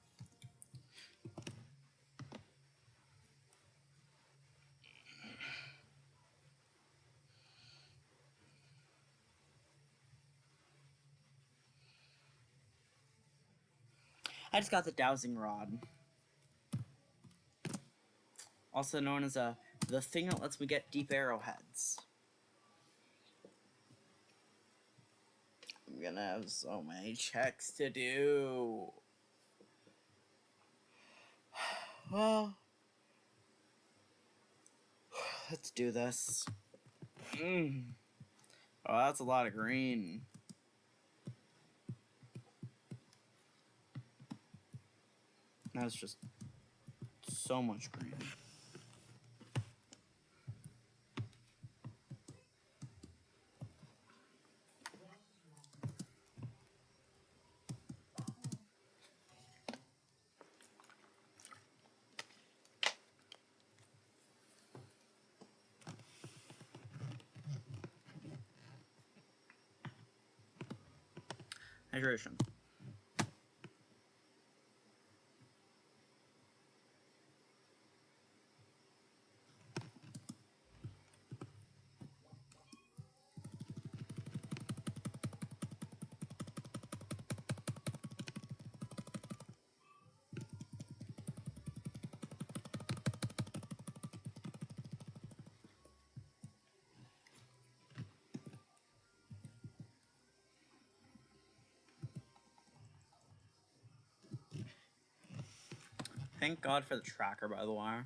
I just got the dowsing rod. Also known as the thing that lets me get deep arrowheads. I'm gonna have so many checks to do. Well, let's do this. Oh, that's a lot of green. That's just so much green. Hydration. Thank God for the tracker, by the way.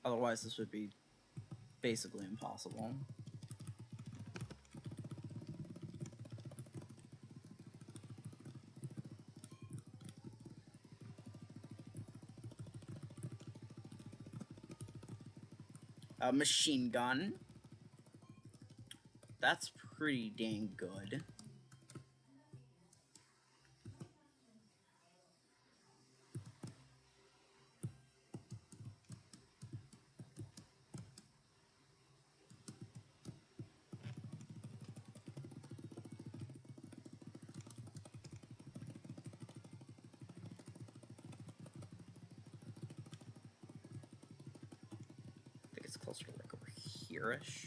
Otherwise, this would be basically impossible. A machine gun. That's pretty dang good. I think it's closer to like over here-ish.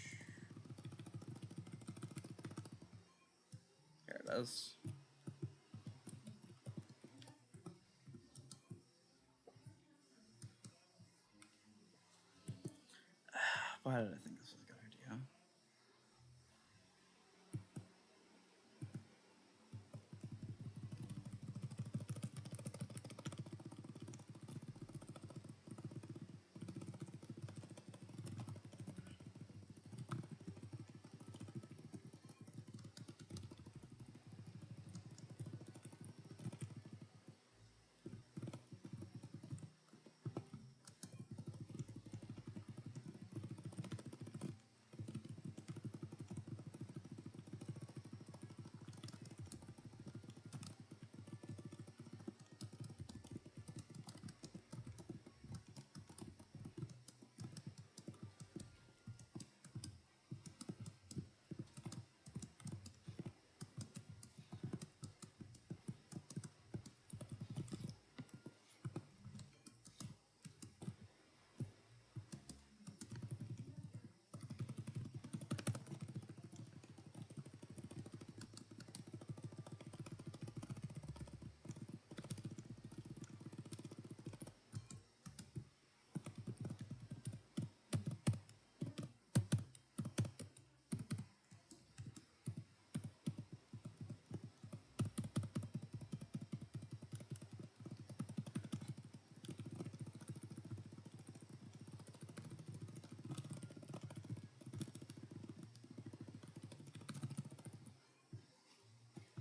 There it is. Why did I think this was a good idea?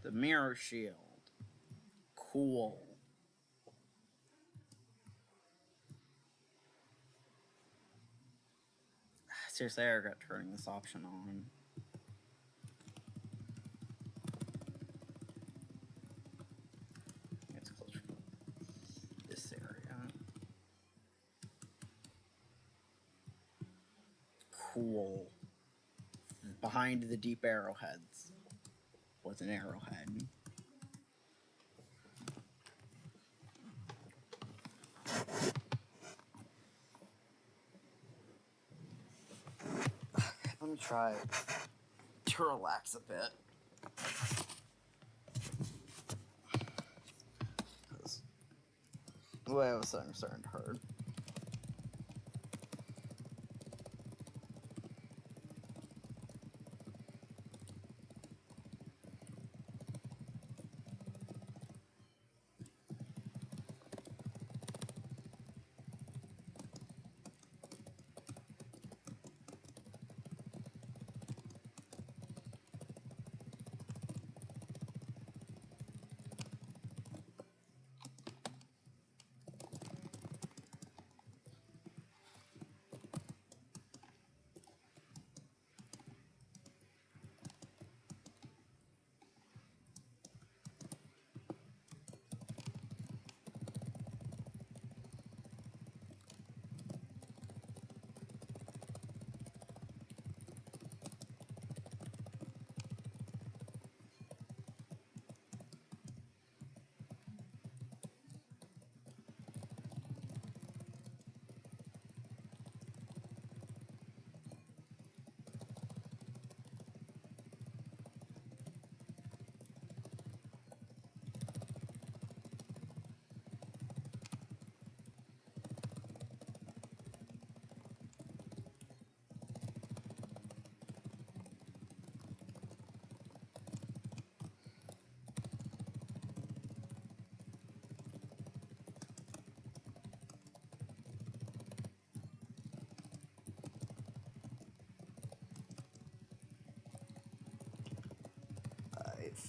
The mirror shield. Cool. Seriously, I regret turning this option on. It's closer to this area. Cool. Behind the deep arrowheads was an arrowhead. Let me try to relax a bit. Because the way I was saying, starting to hurt.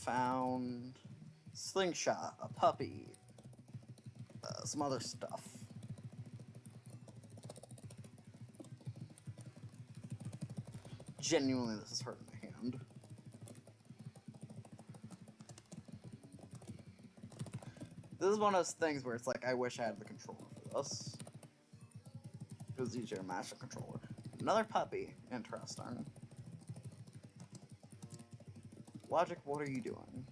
Found slingshot, a puppy, some other stuff. Genuinely, this is hurting my hand. This is one of those things where it's like, I wish I had the controller for this. It was easier to match the controller. Another puppy. Interesting. Logic, what are you doing?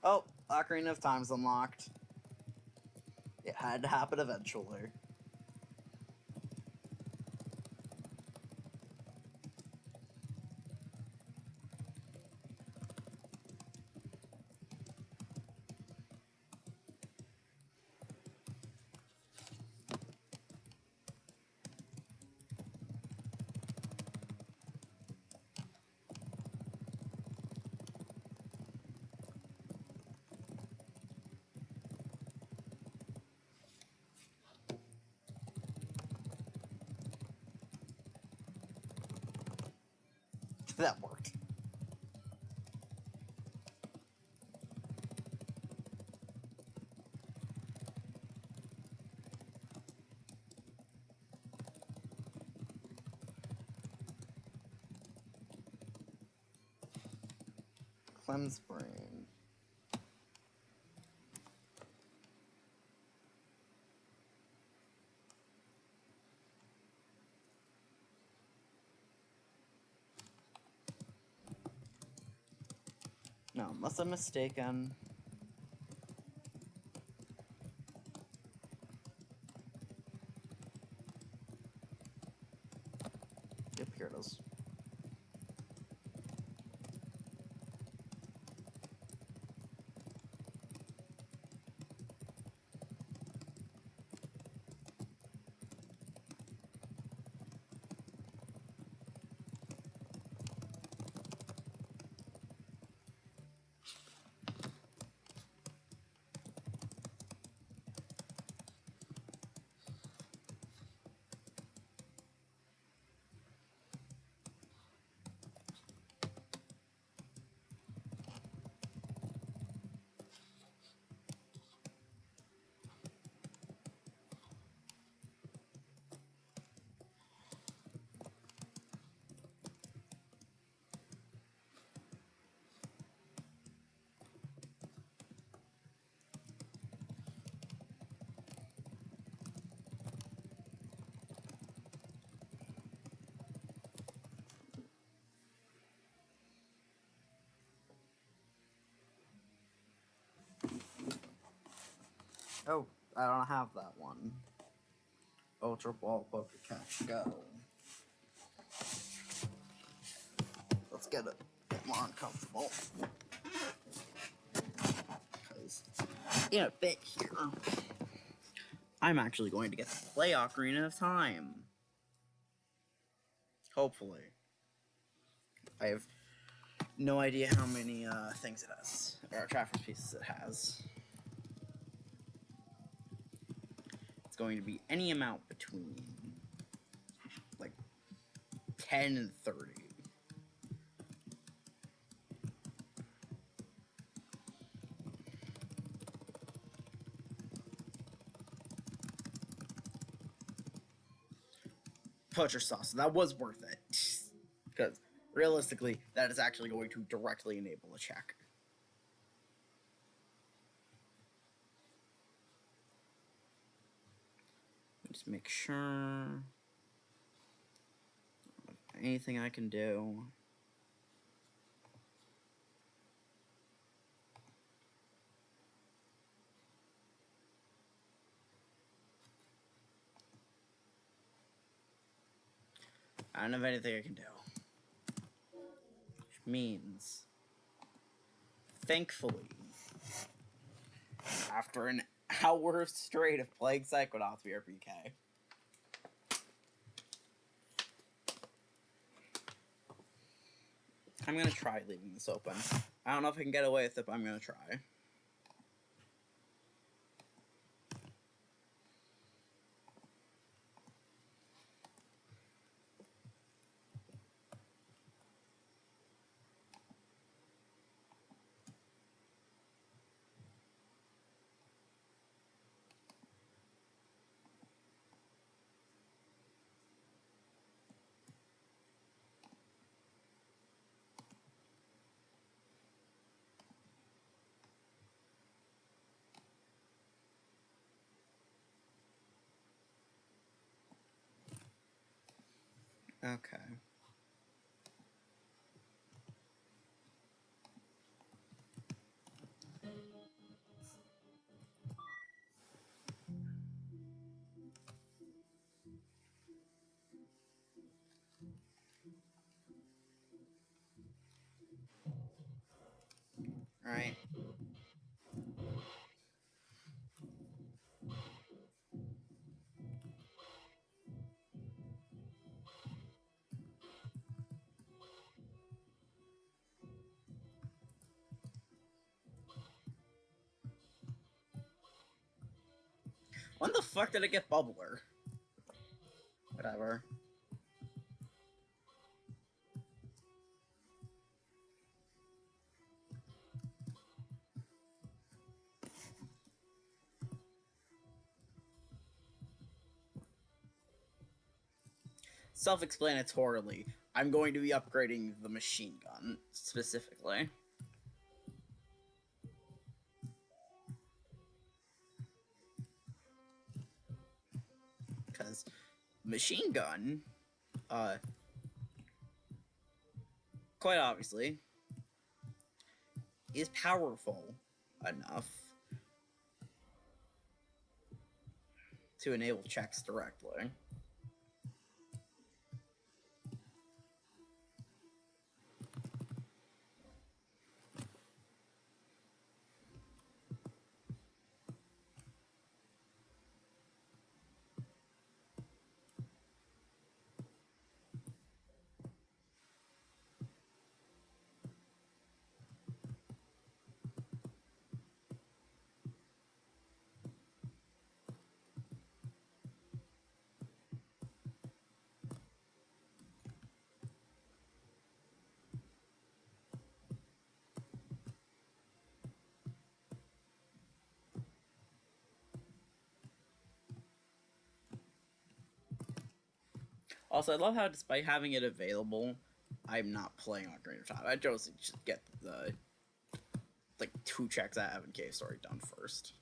Oh, Ocarina of Time's unlocked. It had to happen eventually. That worked. Clem's brain. No, unless I'm mistaken. Yep, here it is. Oh, I don't have that one. Ultra Ball Poker Catch, go. Let's get a bit more uncomfortable. Because in a bit here, I'm actually going to get to play Ocarina of Time. Hopefully. I have no idea how many things it has, or Traverse pieces it has. It's going to be any amount between like 10 and 30. Poacher sauce, that was worth it. Because realistically, that is actually going to directly enable a check. Just make sure. Anything I can do. I don't have anything I can do. Which means thankfully, after an hour straight of playing Psychonauts VRPK, I'm gonna try leaving this open. I don't know if I can get away with it, but I'm gonna try. Okay. Alright. When the fuck did I get Bubbler? Whatever. Self-explanatorily, I'm going to be upgrading the machine gun, specifically. Because machine gun, quite obviously, is powerful enough to enable checks directly. Also, I love how despite having it available, I'm not playing Ocarina of Time. I just get the like 2 checks I have in Cave Story done first.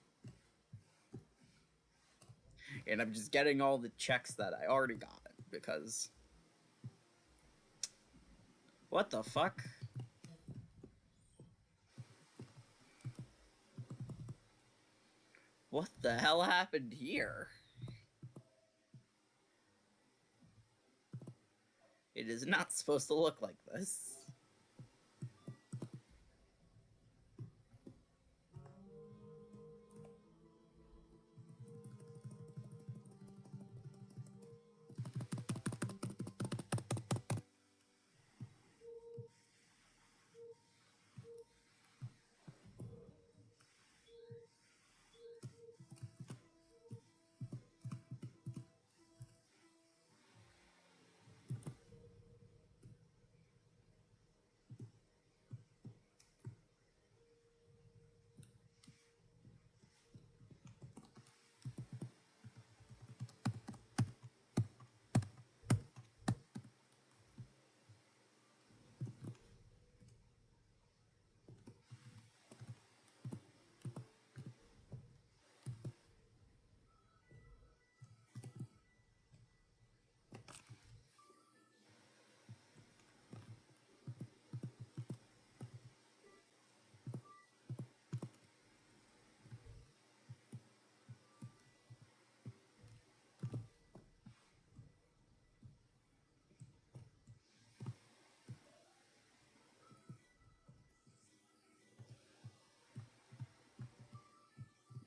And I'm just getting all the checks that I already got, because... What the fuck? What the hell happened here? It is not supposed to look like this.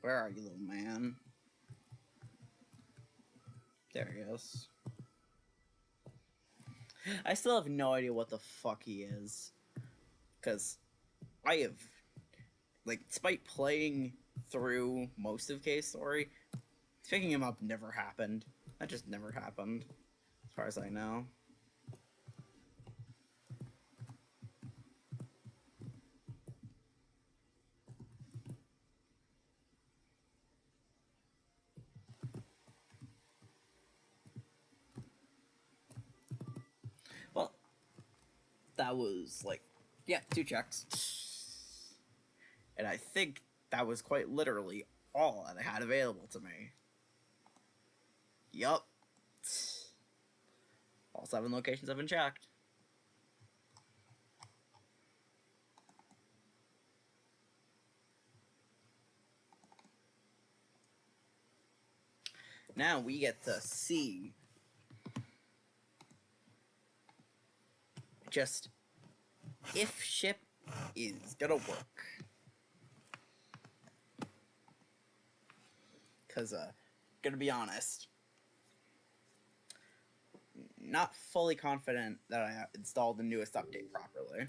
Where are you, little man? There he is. I still have no idea what the fuck he is. Because I have, like, despite playing through most of K's story, picking him up never happened. That just never happened, as far as I know. Well, that was, like, yeah, 2 checks. And I think that was quite literally all that I had available to me. Yup. All 7 locations have been checked. Now we get to see just if ship is gonna work. Because, gonna be honest, not fully confident that I installed the newest update properly.